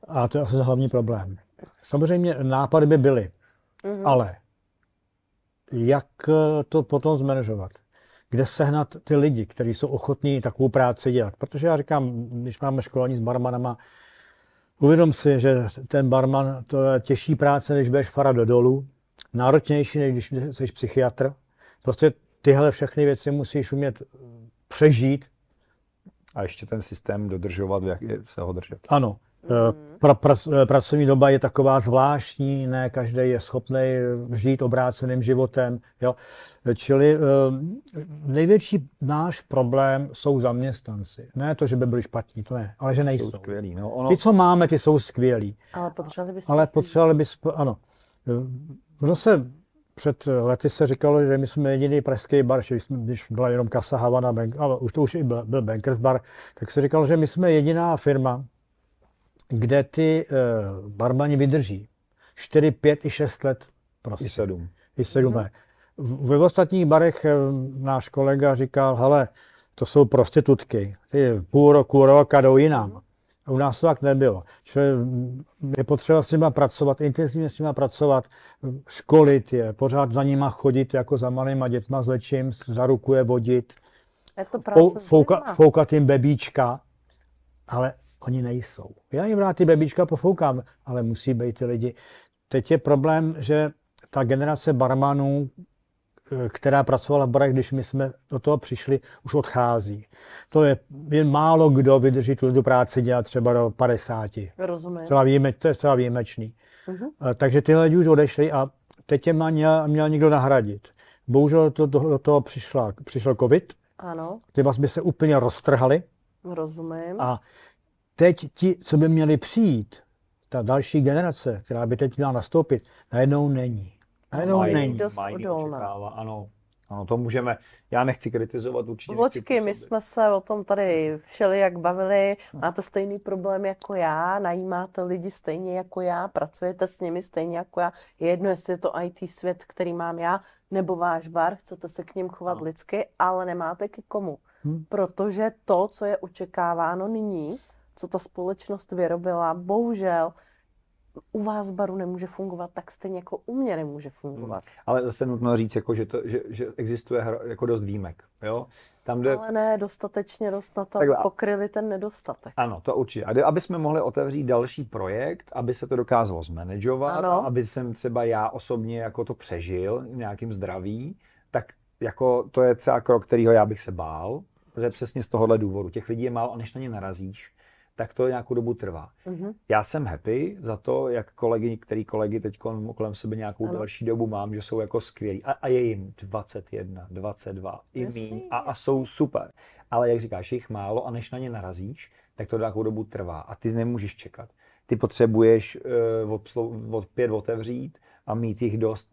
A to je asi hlavní problém. Samozřejmě nápady by byly, ale jak to potom zmanažovat? Kde sehnat ty lidi, kteří jsou ochotní takovou práci dělat? Protože já říkám, když máme školení s barmanama, uvědom si, že ten barman, to je těžší práce, než budeš farat do dolu, náročnější, než když jsi psychiatr. Prostě tyhle všechny věci musíš umět přežít. A ještě ten systém dodržovat, jak se ho držet. Ano. Pracovní doba je taková zvláštní, ne každý je schopný žít obráceným životem. Jo? Čili největší náš problém jsou zaměstnanci. Ne to, že by byli špatní, to ne, ale že nejsou. Jsou skvělí. No, Ty, co máme, ty jsou skvělí. Ale potřebovali byste... ano. Před lety se říkalo, že my jsme jediný pražský bar, že když byla jenom Kasa Havana, ale už to už i byl Bankers bar, tak se říkalo, že my jsme jediná firma, kde ty barmani vydrží 4, 5 i 6 let. Prostě. I 7 let. V ostatních barech náš kolega říkal, hele, to jsou prostitutky, ty půl roku, roka jdou jinam. A u nás to tak nebylo. Čili je potřeba s nima pracovat, intenzivně s nima pracovat, školit je, pořád za nima chodit jako za malýma dětma s lečím, za ruku je vodit, foukat jim bebíčka, ale oni nejsou. Já jim rád ty bebíčka pofoukám, ale musí být ty lidi. Teď je problém, že ta generace barmanů, která pracovala v barech, když my jsme do toho přišli, už odchází. To je jen málo kdo vydrží tu práci dělat třeba do 50. Rozumím. To je zcela výjimečný. Takže tyhle lidi už odešli a teď je měl někdo nahradit. Bohužel do toho přišel covid. Ano. Ty vazby se úplně roztrhaly. Rozumím. A teď ti, co by měli přijít, ta další generace, která by teď měla nastoupit, najednou není. Dost odolná. Ano, to můžeme, já nechci kritizovat určitě. Vločky, my jsme se o tom tady všelijak bavili, máte stejný problém jako já, najímáte lidi stejně jako já, pracujete s nimi stejně jako já, je jedno, jestli je to IT svět, který mám já, nebo váš bar, chcete se k ním chovat lidsky, ale nemáte ke komu. Protože to, co je očekáváno nyní, co ta společnost vyrobila, bohužel u vás baru nemůže fungovat tak stejně jako u mě nemůže fungovat. Ale zase nutno říct, jako, že existuje jako dost výjimek. Jo? Tam, kde... Ale ne dostatečně dost na to, pokryli ten nedostatek. Ano, to určitě. Aby jsme mohli otevřít další projekt, aby se to dokázalo zmanagovat, aby jsem třeba já osobně jako to přežil v nějakým zdraví, tak jako to je třeba krok, kterýho já bych se bál, protože přesně z tohohle důvodu. Těch lidí je málo a než na ně narazíš, tak to nějakou dobu trvá. Já jsem happy za to, jak kolegy teď kolem sebe nějakou další dobu mám, že jsou jako skvělí. A je jim 21, 22, i míň a jsou super. Ale jak říkáš, je jich málo a než na ně narazíš, tak to nějakou dobu trvá a ty nemůžeš čekat. Ty potřebuješ od 5 otevřít a mít jich dost,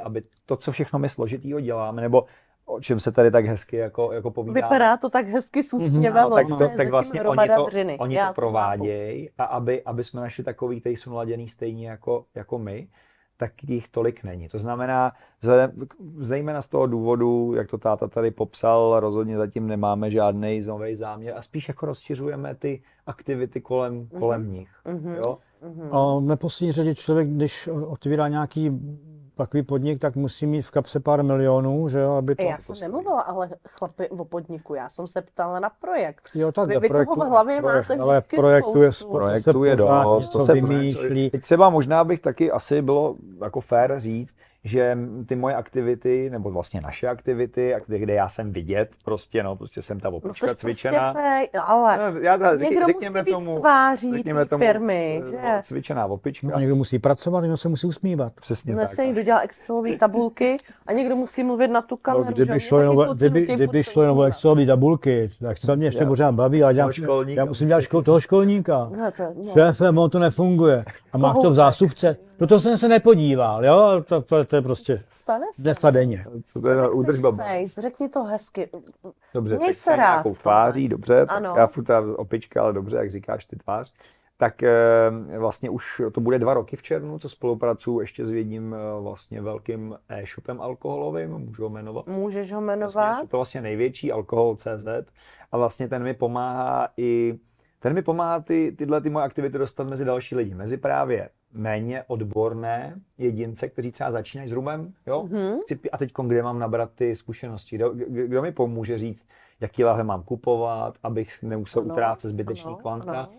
aby to, co všechno my složitýho děláme, nebo o čem se tady tak hezky jako povídá. Vypadá to tak hezky s úsměvem, tak vlastně oni to provádějí a aby jsme našli takový, kteří jsou naladěný stejně jako my, tak jich tolik není. To znamená, zejména z toho důvodu, jak to táta tady popsal, rozhodně zatím nemáme žádný nový záměr a spíš jako rozšiřujeme ty aktivity kolem nich. Jo? A v neposlední řadě člověk, když otvírá nějaký takový podnik, tak musí mít v kapse pár milionů, že jo, aby to... Já jsem nemluvila, ale chlapi, o podniku, já jsem se ptala na projekt. Jo, tak vy toho v hlavě máte ale vždycky projektu je dost, to se vymýšlí. Teď třeba možná bych taky asi bylo jako fér říct, že ty moje aktivity, nebo vlastně naše aktivity, kde já jsem vidět, prostě jsem ta opička cvičená. Ale někdo musí být tváří té firmy, že? Cvičená opička. A někdo musí pracovat, někdo se musí usmívat. Přesně tak. Někdo dělá Excelové tabulky a někdo musí mluvit na tu kameru. Kdyby šlo jenom o Excelové tabulky, tak co mě ještě pořád baví, ale já musím dělat toho školníka. Šéfem, on to nefunguje. A máš to v zásuvce. No to jsem se nepodíval, jo? To je prostě dnes a denně. Co to je udrž baba? Řekni to hezky. Dobře, Měj tak se rád. nějakou tváří, dobře, tak Ano. já furt ta opička, ale dobře, jak říkáš ty tvář. Tak vlastně už to bude 2 roky v červnu, co spolupracuju ještě s jedním vlastně velkým e-shopem alkoholovým, můžu ho jmenovat. Můžeš ho Vlastně, jmenovat? je to vlastně největší, alkohol.cz, a vlastně ten mi pomáhá tyhle moje aktivity dostat mezi další lidi, mezi právě méně odborné jedince, kteří třeba začínají s rumem, jo? A teď kde mám nabrat ty zkušenosti, kdo mi pomůže říct, jaký lahve mám kupovat, abych nemusel utrácet zbytečný kvantka.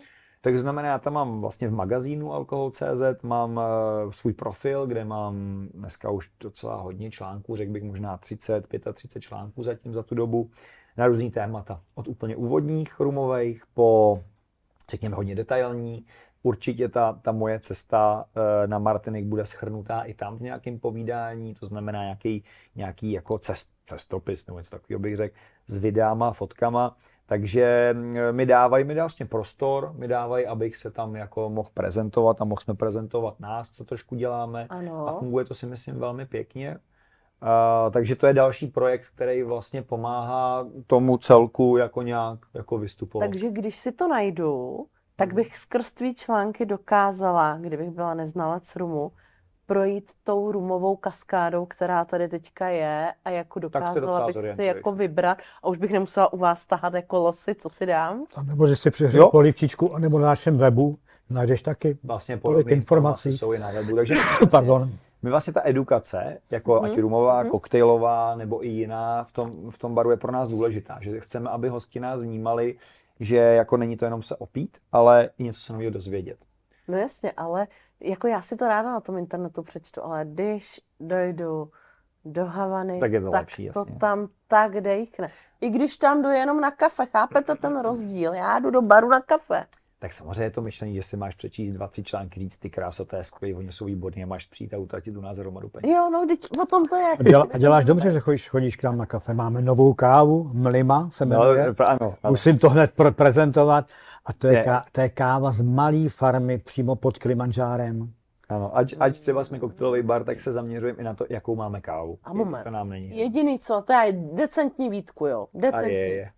Tak znamená, já tam mám vlastně v magazínu alkohol.cz, mám svůj profil, kde mám dneska už docela hodně článků, řekl bych možná 30, 35 článků zatím za tu dobu, na různý témata. Od úplně úvodních rumových po, řekněme, hodně detailní. Určitě ta moje cesta na Martinique bude shrnutá i tam v nějakém povídání, to znamená nějaký jako cestopis, nebo něco takového bych řekl, s videama, fotkama. Takže mi dávají vlastně prostor, abych se tam jako mohl prezentovat a mohl jsme prezentovat nás, co trošku děláme. Ano. A funguje to, si myslím, velmi pěkně. Takže to je další projekt, který vlastně pomáhá tomu celku jako nějak jako vystupovat. Takže když si to najdu, tak bych skrz tvý články dokázala, kdybych byla neznalec rumu, projít tou rumovou kaskádou, která tady teďka je, a jako dokázala bych si jako vybrat a už bych nemusela u vás tahat jako losy, co si dám. A nebo že si přiřeš polivčičku, anebo na našem webu najdeš taky vlastně tolik informací. Jsou i na webu, takže Pardon. My vlastně ta edukace, jako ať rumová, koktejlová nebo i jiná, v tom baru je pro nás důležitá, že chceme, aby hosti nás vnímali, že jako není to jenom se opít, ale i něco se nového dozvědět. No jasně, ale jako já si to ráda na tom internetu přečtu, ale když dojdu do Havany, tak je to tak lepší, to jasně. tam tak dejchne. I když tam jdu jenom na kafe, chápete ten rozdíl? Já jdu do baru na kafe. Tak samozřejmě je to myšlení, že si máš přečíst 2-3 články, říct ty kráso, to je skvělý, oni jsou výborní a máš přijít a utratit u nás hromadu peněz. Jo, no, teď o tom to je. A děláš dobře, že chodíš k nám na kafe. Máme novou kávu, Mlima se jmenuje. Ano. Musím to hned prezentovat. A to je káva z malé farmy přímo pod Kilimanjárem. Ano, ať třeba jsme koktejlový bar, tak se zaměřujeme i na to, jakou máme kávu. A moment. To nám není. Jediný co, to je decentní výtku, jo. Decentní. Je.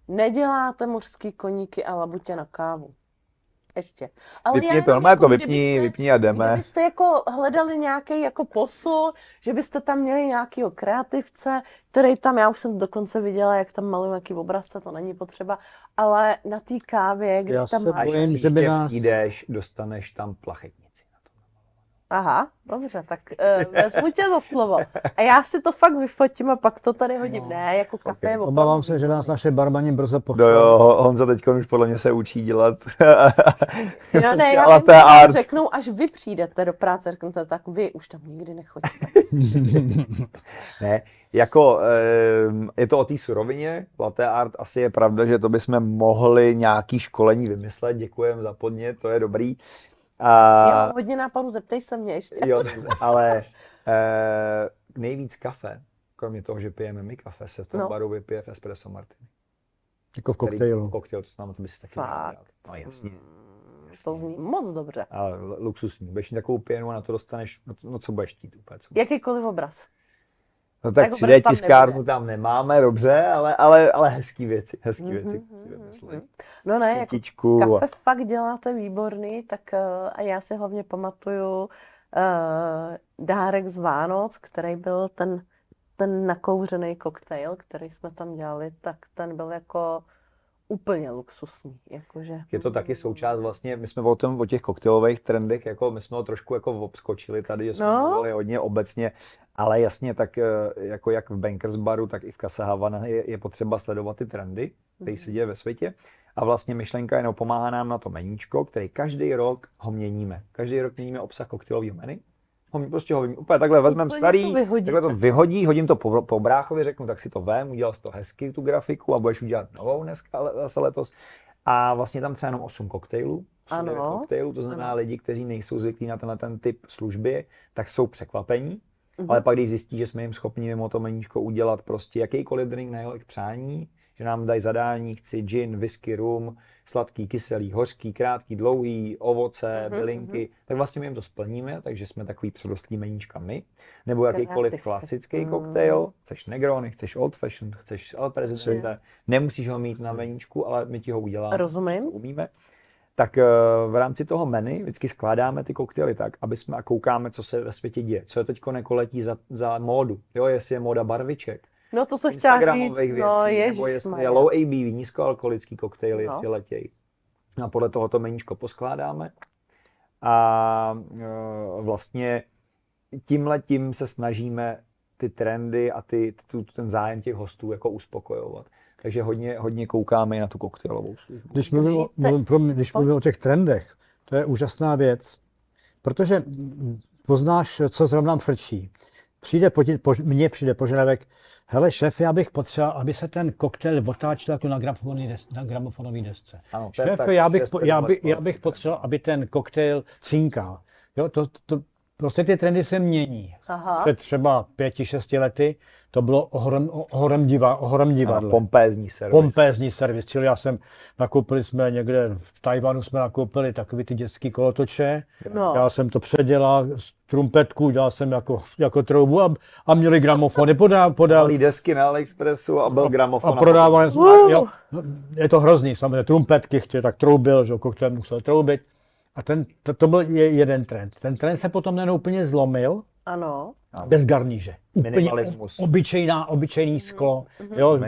Neděláte mořský koníky a labutě na kávu. Ještě. Ale Vypni to, normálně to vypni a jdeme. Kdybyste jako hledali nějaký jako posun, že byste tam měli nějakýho kreativce, který tam, já už jsem dokonce viděla, jak tam malují nějaký obrazce, to není potřeba, ale na té kávě, když tam máš... Až přijdeš, dostaneš tam plachetnici. Aha, dobře, tak vezmu tě za slovo. A já si to fakt vyfotím a pak to tady hodím. Ne, jako kafe je opravdu. Obávám se, že nás naše barmani brzo pošlou. No jo, Honza teď už podle mě se učí dělat. No ne, já vím, řeknou, až vy přijdete do práce, řeknete, tak vy už tam nikdy nechodíte. Ne, jako je to o té surovině, latte art, asi je pravda, že to bychom mohli nějaký školení vymyslet, děkujem za podnět, to je dobrý. Já mám hodně nápadů, zeptej se mě ještě. Jo, ale nejvíc kafe, kromě toho, že pijeme my kafe, se v tom baru vypije v espresso martini. Jako v koktejlu. Koktejl, to znamená, to by si taky Fakt. No jasně. To zní moc dobře. Ale luxusní. Budeš mít takovou pěnu a na to dostaneš, no co budeš chtít úplně. Jakýkoliv obraz. No tak 3D tiskárnu tam nemáme, dobře, ale hezký věci si vymyslet. No ne, jako kafe fakt děláte výborný, tak a já si hlavně pamatuju dárek z Vánoc, který byl ten nakouřený koktejl, který jsme tam dělali, tak ten byl jako úplně luxusní. Jakože. Je to taky součást vlastně, my jsme o těch koktejlových trendech, jako my jsme ho trošku jako obskočili tady, že jsme mluvili hodně obecně, ale jasně, tak jako jak v Bankers baru, tak i v Casa Havana je potřeba sledovat ty trendy, které se děje ve světě. A vlastně myšlenka jenom pomáhá nám na to meníčko, který každý rok ho měníme. Každý rok měníme obsah koktejlového menu. Prostě ho úplně takhle vezmeme starý, takhle to vyhodí, hodím to po bráchovi, řeknu, tak si to vem, udělal jsi to hezky, tu grafiku, a budeš udělat novou dneska, zase letos. A vlastně tam třeba jenom 8 koktejlů, 8 koktejlů, to znamená lidi, kteří nejsou zvyklí na ten typ služby, tak jsou překvapení. ale pak když zjistí, že jsme jim schopni mimo to meníčko udělat prostě jakýkoliv drink na jejich přání, že nám dají zadání, chci gin, whisky, rum, sladký, kyselý, hořký, krátký, dlouhý, ovoce, bylinky, tak vlastně my jim to splníme, takže jsme takový předostlý meníčka my. Nebo jakýkoliv klasický koktejl, chceš Negrony, chceš Old Fashioned, chceš El Presidente, nemusíš ho mít na meníčku, ale my ti ho uděláme. Rozumím. Umíme. Tak v rámci toho menu vždycky skládáme ty koktejly tak, aby jsme a koukáme, co se ve světě děje, co je teď letí za módu, jo, jestli je móda barviček, no to se chtěla říct, věcí, no nebo jestli je low ABV, nízkoalkoholický koktejly, jestli letějí. A podle toho to meníčko poskládáme a vlastně tímhletím se snažíme ty trendy a ten zájem těch hostů jako uspokojovat. Takže hodně koukáme na tu koktejlovou službu. Když mluvím o těch trendech, to je úžasná věc, protože poznáš, co zrovna frčí. Mně přijde požadavek, hele šéf, já bych potřeboval, aby se ten koktejl otáčel jako na gramofonové desce. Ano, šéfe, já bych potřeboval, aby ten koktejl cinkal. Jo, prostě ty trendy se mění. Před třeba 5-6 lety to bylo ohrom divadlo. Pompézní servis. Čili nakoupili jsme někde v Tajvanu, jsme nakoupili takový ty dětský kolotoče. No. Já jsem to předělal z trumpetku, dělal jsem jako troubu a měli gramofony. Podali desky na AliExpressu a byl gramofon. A prodávali. Je to hrozný, samozřejmě trumpetky, tak troubil, že koktejl musel troubit. A to byl jeden trend. Ten trend se potom jen úplně zlomil. Ano. Bez garníže. Minimalismus. Obyčejný sklo. Jo,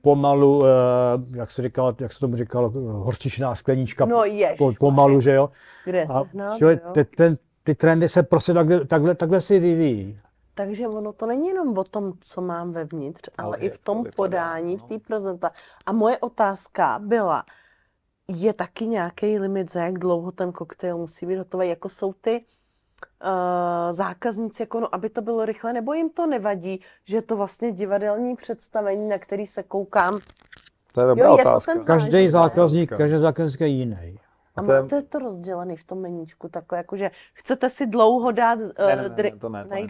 pomalu, jak se tomu říkalo, horčičná sklenička. No pomalu, že jo. Kde se ty trendy se prostě takhle si vyvíjí. Takže ono to není jenom o tom, co mám vevnitř, ale i v tom podání, v té prezentaci. A moje otázka byla, je taky nějaký limit, za jak dlouho ten koktejl musí být hotový, jako jsou ty zákazníci, jako no, aby to bylo rychle, nebo jim to nevadí, že je to vlastně divadelní představení, na který se koukám. To je dobrá otázka. Každý zákazník je jiný. A máte to rozdělený v tom meníčku takhle, jakože chcete si dlouho dát to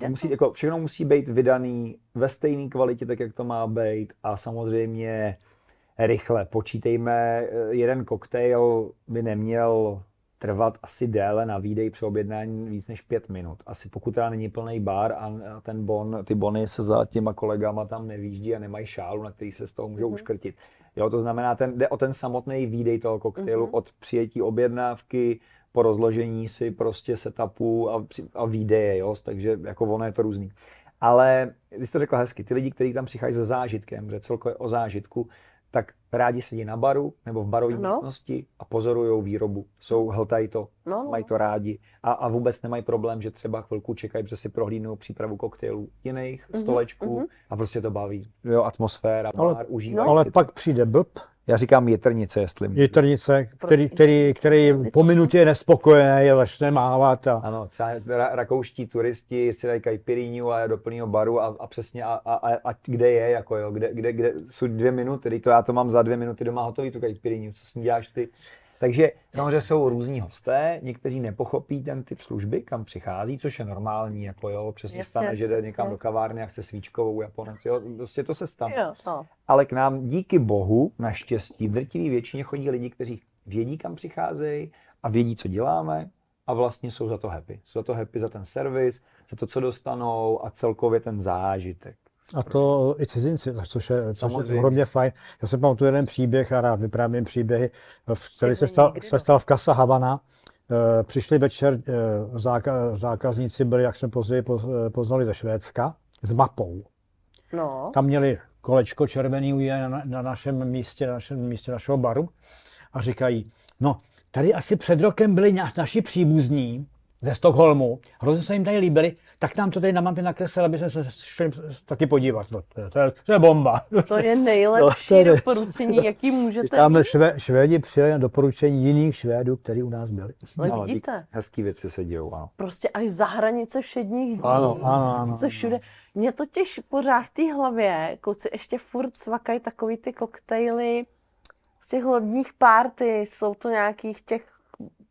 musí, jako, všechno musí být vydaný ve stejné kvalitě, tak jak to má být a samozřejmě rychle. Počítejme, jeden koktejl by neměl trvat asi déle na výdej při objednání víc než 5 minut. Asi pokud teda není plný bar a ty bony se za těma kolegama tam nevýjíždí a nemají šálu, na který se z toho můžou uškrtit. Jo, to znamená, jde o ten samotný výdej toho koktejlu od přijetí objednávky po rozložení si prostě setupu a výdeje, jo, takže jako ono je to různý. Ale, když to řekla hezky, ty lidi, kteří tam přicházejí se zážitkem, že celkově o zážitku, tak rádi sedí na baru nebo v barové místnosti a pozorujou výrobu. Hltají to, mají to rádi a vůbec nemají problém, že třeba chvilku čekají, protože si prohlídnou přípravu koktejlů jiných stolečků a prostě to baví. Jo, atmosféra, bar, užívají. Ale pak přijde blb. Já říkám jetrnice, jestli můžu. Jetrnice, který po minutě je nespokojený, je začne mávat. Ano, třeba rakouští turisti si dají caipirinhu a do plného baru a přesně a kde je, jako jo, kde jsou 2 minuty, to já to mám za 2 minuty doma hotový, tu caipirinhu, co s ní děláš ty. Takže samozřejmě jsou různí hosté, někteří nepochopí ten typ služby, kam přichází, což je normální, jako jo, přesně stane, že jde někam do kavárny a chce svíčkovou Japonec, jo, prostě to se stane. Ale k nám díky bohu, naštěstí, v drtivé většině chodí lidi, kteří vědí, kam přicházejí a vědí, co děláme a vlastně jsou za to happy. Jsou za to happy za ten servis, za to, co dostanou a celkově ten zážitek. A to i cizinci, což je hodně fajn. Já jsem pamatuju jeden příběh a rád vyprávím příběhy, který se stal v Casa Havana. Přišli večer zákazníci, byli, jak jsme později poznali, ze Švédska, s mapou. No. Tam měli kolečko červený na našem místě našeho baru a říkají, no, tady asi před rokem byli naši příbuzní ze Stockholmu, hrozně se jim tady líbili, tak nám to tady na mapě nakreslili, aby jsme se šli taky podívat. No, to je bomba. To je nejlepší doporučení, jaký můžete tamhle Švédi přijeli na doporučení jiných Švédů, kteří u nás byli. No, vidíte? Hezký věci se dějou, ano. Prostě až za hranice všedních dní. Ano. Co všude. Mě totiž pořád v té hlavě, kluci ještě furt svakají takový ty koktejly z těch lodních party, jsou to nějakých těch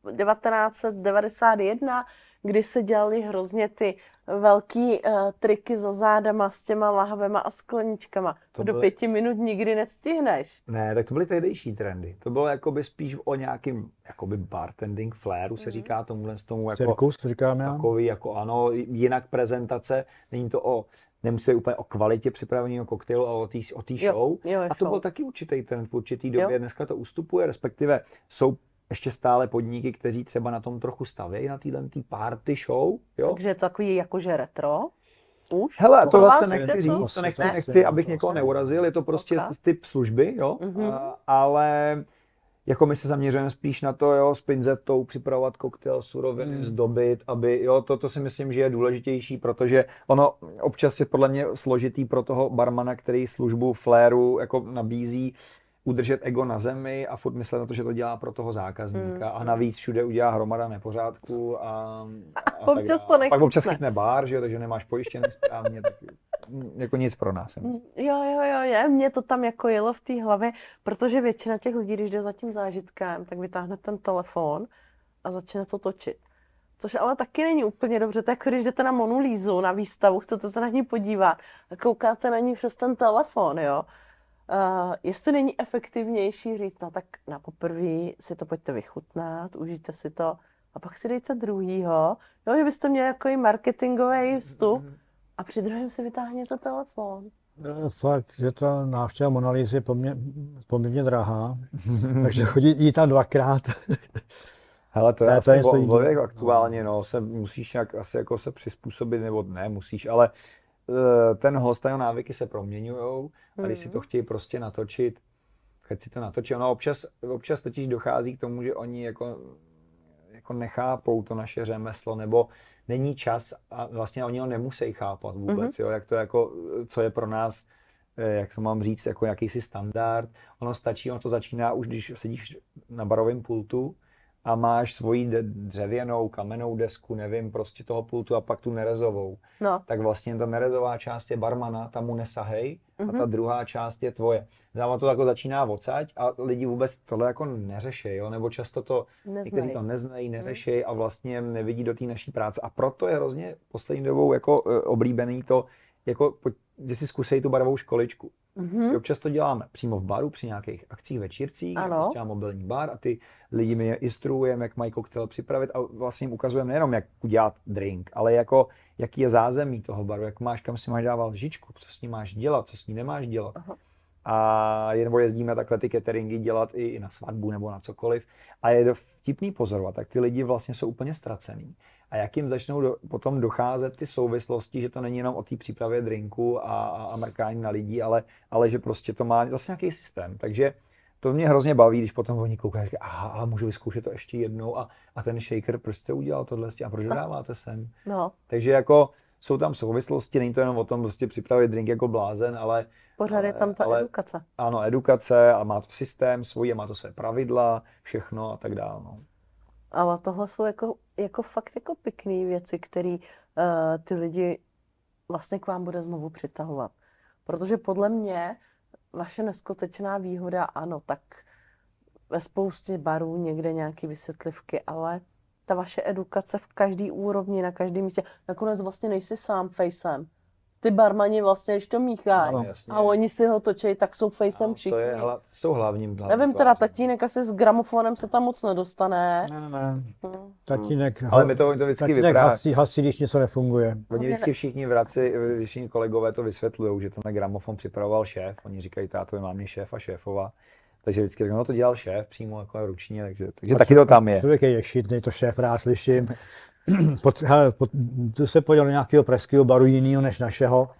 1991, kdy se dělaly hrozně ty velký triky za zádama s těma lahvema a skleničkama. To do 5 minut nikdy nevstihneš. Ne, tak to byly tehdejší trendy. To bylo jakoby spíš o nějakým jakoby bartending flairu, se říká tomu jako cirkus, říkáme. Takový jako ano, jinak prezentace, není to nemusí úplně o kvalitě připraveného koktejlu, ale o té show. A to byl taky určitý trend v určitý době. Dneska to ustupuje, respektive jsou ještě stále podniky, kteří třeba na tom trochu stavějí, na téhle party show. Jo? Takže je to takový jakože retro? Už? Hele, to vlastně nechci říct, to nechci, abych někoho neurazil, je to prostě typ služby, jo? Ale jako my se zaměřujeme spíš na to, jo, s pinzetou připravovat koktejl, suroviny, zdobit, aby, jo, to si myslím, že je důležitější, protože ono občas je podle mě složitý pro toho barmana, který službu flairu jako nabízí, udržet ego na zemi a furt myslet na to, že to dělá pro toho zákazníka a navíc všude udělá hromada nepořádku a občas to pak občas chytne bar, že jo, takže nemáš pojištěný správně, tak jako nic pro nás. Jo, mě to tam jako jelo v té hlavě, protože většina těch lidí, když jde za tím zážitkem, tak vytáhne ten telefon a začne to točit. Což ale taky není úplně dobře, tak jako když jdete na Monu Lízu, na výstavu, chcete se na ní podívat a koukáte na ní přes ten telefon, jo. Jestli není efektivnější říct, no tak na poprvé si to pojďte vychutnat, užijte si to a pak si dejte druhýho, jo, že byste měli jako i marketingový vstup a při druhém si vytáhněte telefon. Fakt, že ta návštěva Mona Lisy je poměrně drahá, takže chodí tam 2krát. Hele, to je asi člověk aktuálně, no, musíš nějak asi jako se přizpůsobit, nebo ne, musíš, ale ten host a jeho návyky se proměňujou a když si to chtějí prostě natočit, keď si to natočí. Ono občas totiž dochází k tomu, že oni jako nechápou to naše řemeslo, nebo není čas a vlastně oni ho nemusí chápat vůbec, jo, jak to jako, co je pro nás, jak to mám říct, jako jakýsi standard. Ono to začíná už, když sedíš na barovém pultu a máš svoji dřevěnou, kamennou desku, nevím, prostě toho pultu a pak tu nerezovou. No. Tak vlastně ta nerezová část je barmana, tam mu nesahej a ta druhá část je tvoje. Dáma to jako začíná odsaď a lidi vůbec tohle jako neřeší, jo? Nebo často to, někteří to neznají, neřeší a vlastně nevidí do té naší práce. A proto je hrozně poslední dobou jako oblíbený to, jako, že si zkusej tu barovou školičku. Občas to děláme přímo v baru, při nějakých akcích, večírcích, prostě mám mobilní bar a ty lidi mi instruujeme, jak mají koktejl připravit a vlastně jim ukazujeme nejenom, jak udělat drink, ale jako, jaký je zázemí toho baru, kam si máš dávat lžičku, co s ní máš dělat, co s ní nemáš dělat. A nebo jezdíme takhle ty cateringy dělat i na svatbu nebo na cokoliv a je vtipný pozorovat, tak ty lidi vlastně jsou úplně ztracený. A jak jim začnou potom docházet ty souvislosti, že to není jenom o té přípravě drinku a mrkání na lidi, ale že prostě to má zase nějaký systém. Takže to mě hrozně baví, když potom oni koukají, že aha, můžu vyzkoušet to ještě jednou a ten shaker prostě udělal tohle a proč ho dáváte sem? No. Takže jako jsou tam souvislosti, není to jenom o tom prostě připravit drink jako blázen, ale pořád je tam ta edukace. Ano, edukace a má to systém svůj a má to své pravidla, všechno a tak dále. No. Ale tohle jsou jako fakt jako pěkný věci, které ty lidi vlastně k vám bude znovu přitahovat. Protože podle mě vaše neskutečná výhoda, ano, tak ve spoustě barů někde nějaké vysvětlivky, ale ta vaše edukace v každé úrovni, na každém místě, nakonec vlastně nejsi sám fejsem. Ty barmani vlastně, když to míchají a oni si ho točí, tak jsou fejsem všichni. Jsou hlavním. Nevím, teda tatínek asi s gramofonem se tam moc nedostane. Ne. Tatínek, ale my to vždycky vypráví. Hasí, když něco nefunguje. Oni vždycky všichni všichni kolegové to vysvětlují, že ten gramofon připravoval šéf. Oni říkají, táto mám mě šéf a šéfova. Takže vždycky to dělal šéf přímo jako ručně, takže taky to tam je. Člověk je ješitný, to šéf rád slyším. Tu se podíval do nějakého pražského baru jiného než našeho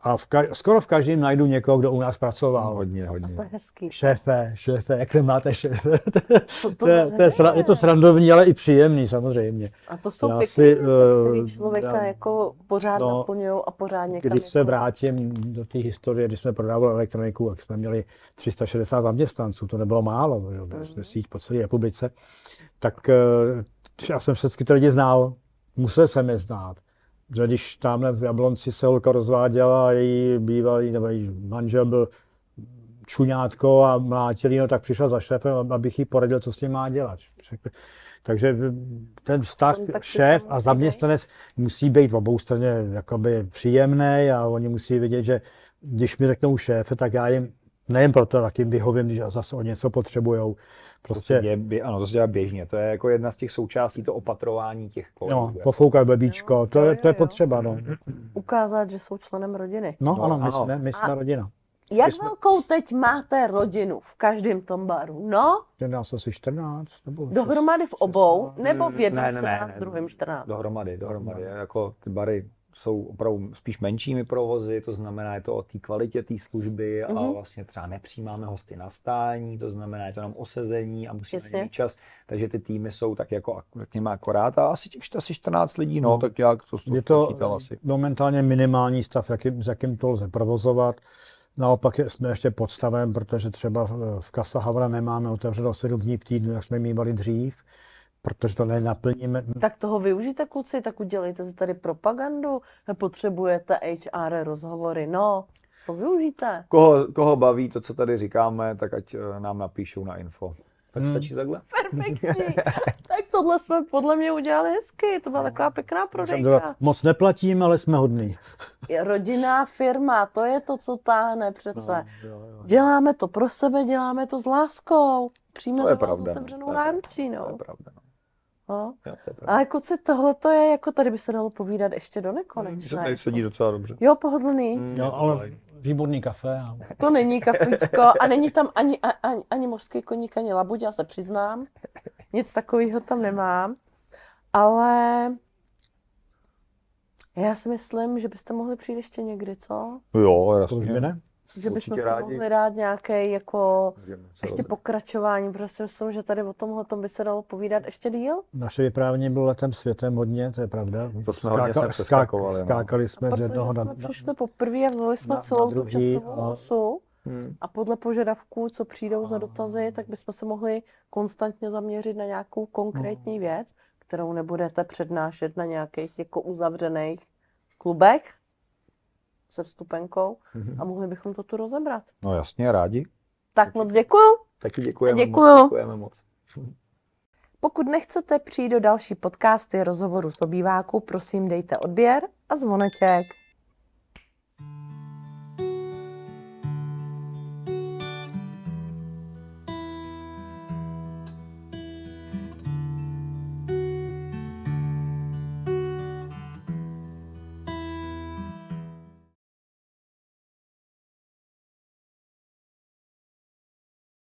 a skoro v každém najdu někoho, kdo u nás pracoval. Hodně. To je hezký. Šéfe, jak se máte, šéfe? Je to srandovní, ale i příjemný samozřejmě. A to jsou pěkné věci, které člověka jako pořád naplňují a pořád někam. Když se vrátím do té historie, když jsme prodávali elektroniku, tak jsme měli 360 zaměstnanců, to nebylo málo, byli jsme síť po celé republice, tak já jsem všechny ty lidi znal, musel jsem je znát. Že když tamhle v Jablonci se holka rozváděla a její bývalý nebo její manžel byl čuňátko a mlátil, tak přišla za šéfem, abych jí poradil, co s tím má dělat. Takže ten vztah Kontakt šéf tam a musí zaměstnanec musí být v obou straně jakoby příjemný a oni musí vědět, že když mi řeknou šéfe, tak já jim nejen proto, tak jim vyhovím, když zase o něco potřebujou. Prostě, Ano, to se dělá běžně. To je jako jedna z těch součástí, to opatrování těch kolegů. no, pofoukat blbíčko, to je potřeba, no. Ukázat, že jsou členem rodiny. No, No, ano, ano. my jsme rodina. Jak velkou teď máte rodinu v každém tom baru? No, Je nás asi 14, nebo dohromady v obou, nebo v jednom Ne, 14, v druhém 14? Dohromady. Jako ty bary jsou opravdu spíš menšími provozy, to znamená, je to o té kvalitě té služby a vlastně třeba nepřijímáme hosty na stání, to znamená, je to nám osezení a musíme mít čas, takže ty týmy jsou tak jako, řekněme, akorát a asi těch 14 lidí, no, tak jak to je to spočítal asi. momentálně minimální stav, s jakým to lze provozovat. Naopak jsme ještě pod stavem, protože třeba v Casa Havana nemáme otevřeno 7 dní v týdnu, jak jsme mívali dřív, protože to nenaplníme. Tak toho využijte, kluci, tak udělejte si tady propagandu, nepotřebujete HR rozhovory, no, to využijte. Koho baví to, co tady říkáme, tak ať nám napíšou na info. Tak stačí takhle? Perfektní. Tak tohle jsme podle mě udělali hezky, to byla taková pěkná prodejka. Moc neplatíme, ale jsme hodný. Rodinná firma, to je to, co táhne přece. Děláme to pro sebe, děláme to s láskou. Přijmeme vás otevřenou náručí, no. To je pravda, no. No. Jo, to je pravda. Ale kluci, tohle to je jako, tady by se dalo povídat ještě do nekonečna. Tady sedí docela dobře. Jo, pohodlný. Jo, ale výborný kafe. A... To není kafíčko a není tam ani mořský koník, ani labuť, já se přiznám. Nic takového tam nemám. Ale já si myslím, že byste mohli přijít ještě někdy, co? Jo, To jasně. už by ne? Že bychom si rádi. mohli dát nějaké jako ještě Dobře. pokračování, protože si myslím, že tady o tomhletom by se dalo povídat ještě díl. Naše vyprávění bylo letem světem hodně, to je pravda. To jsme hodně sem přeskakovali, no. Skákali jsme z Protože jednoho jsme přišli poprvé a vzali jsme na celou tu druhý časovou a- osu a podle požadavků, co přijdou za dotazy, tak bychom se mohli konstantně zaměřit na nějakou konkrétní věc, kterou nebudete přednášet na nějakých jako uzavřených klubech se vstupenkou a mohli bychom to tu rozebrat. No jasně, rádi. Tak moc děkuju. Taky děkujeme Děkuju. moc. Děkujeme moc. Pokud nechcete přijít do další podcasty rozhovoru s obýváku, prosím dejte odběr a zvoneček.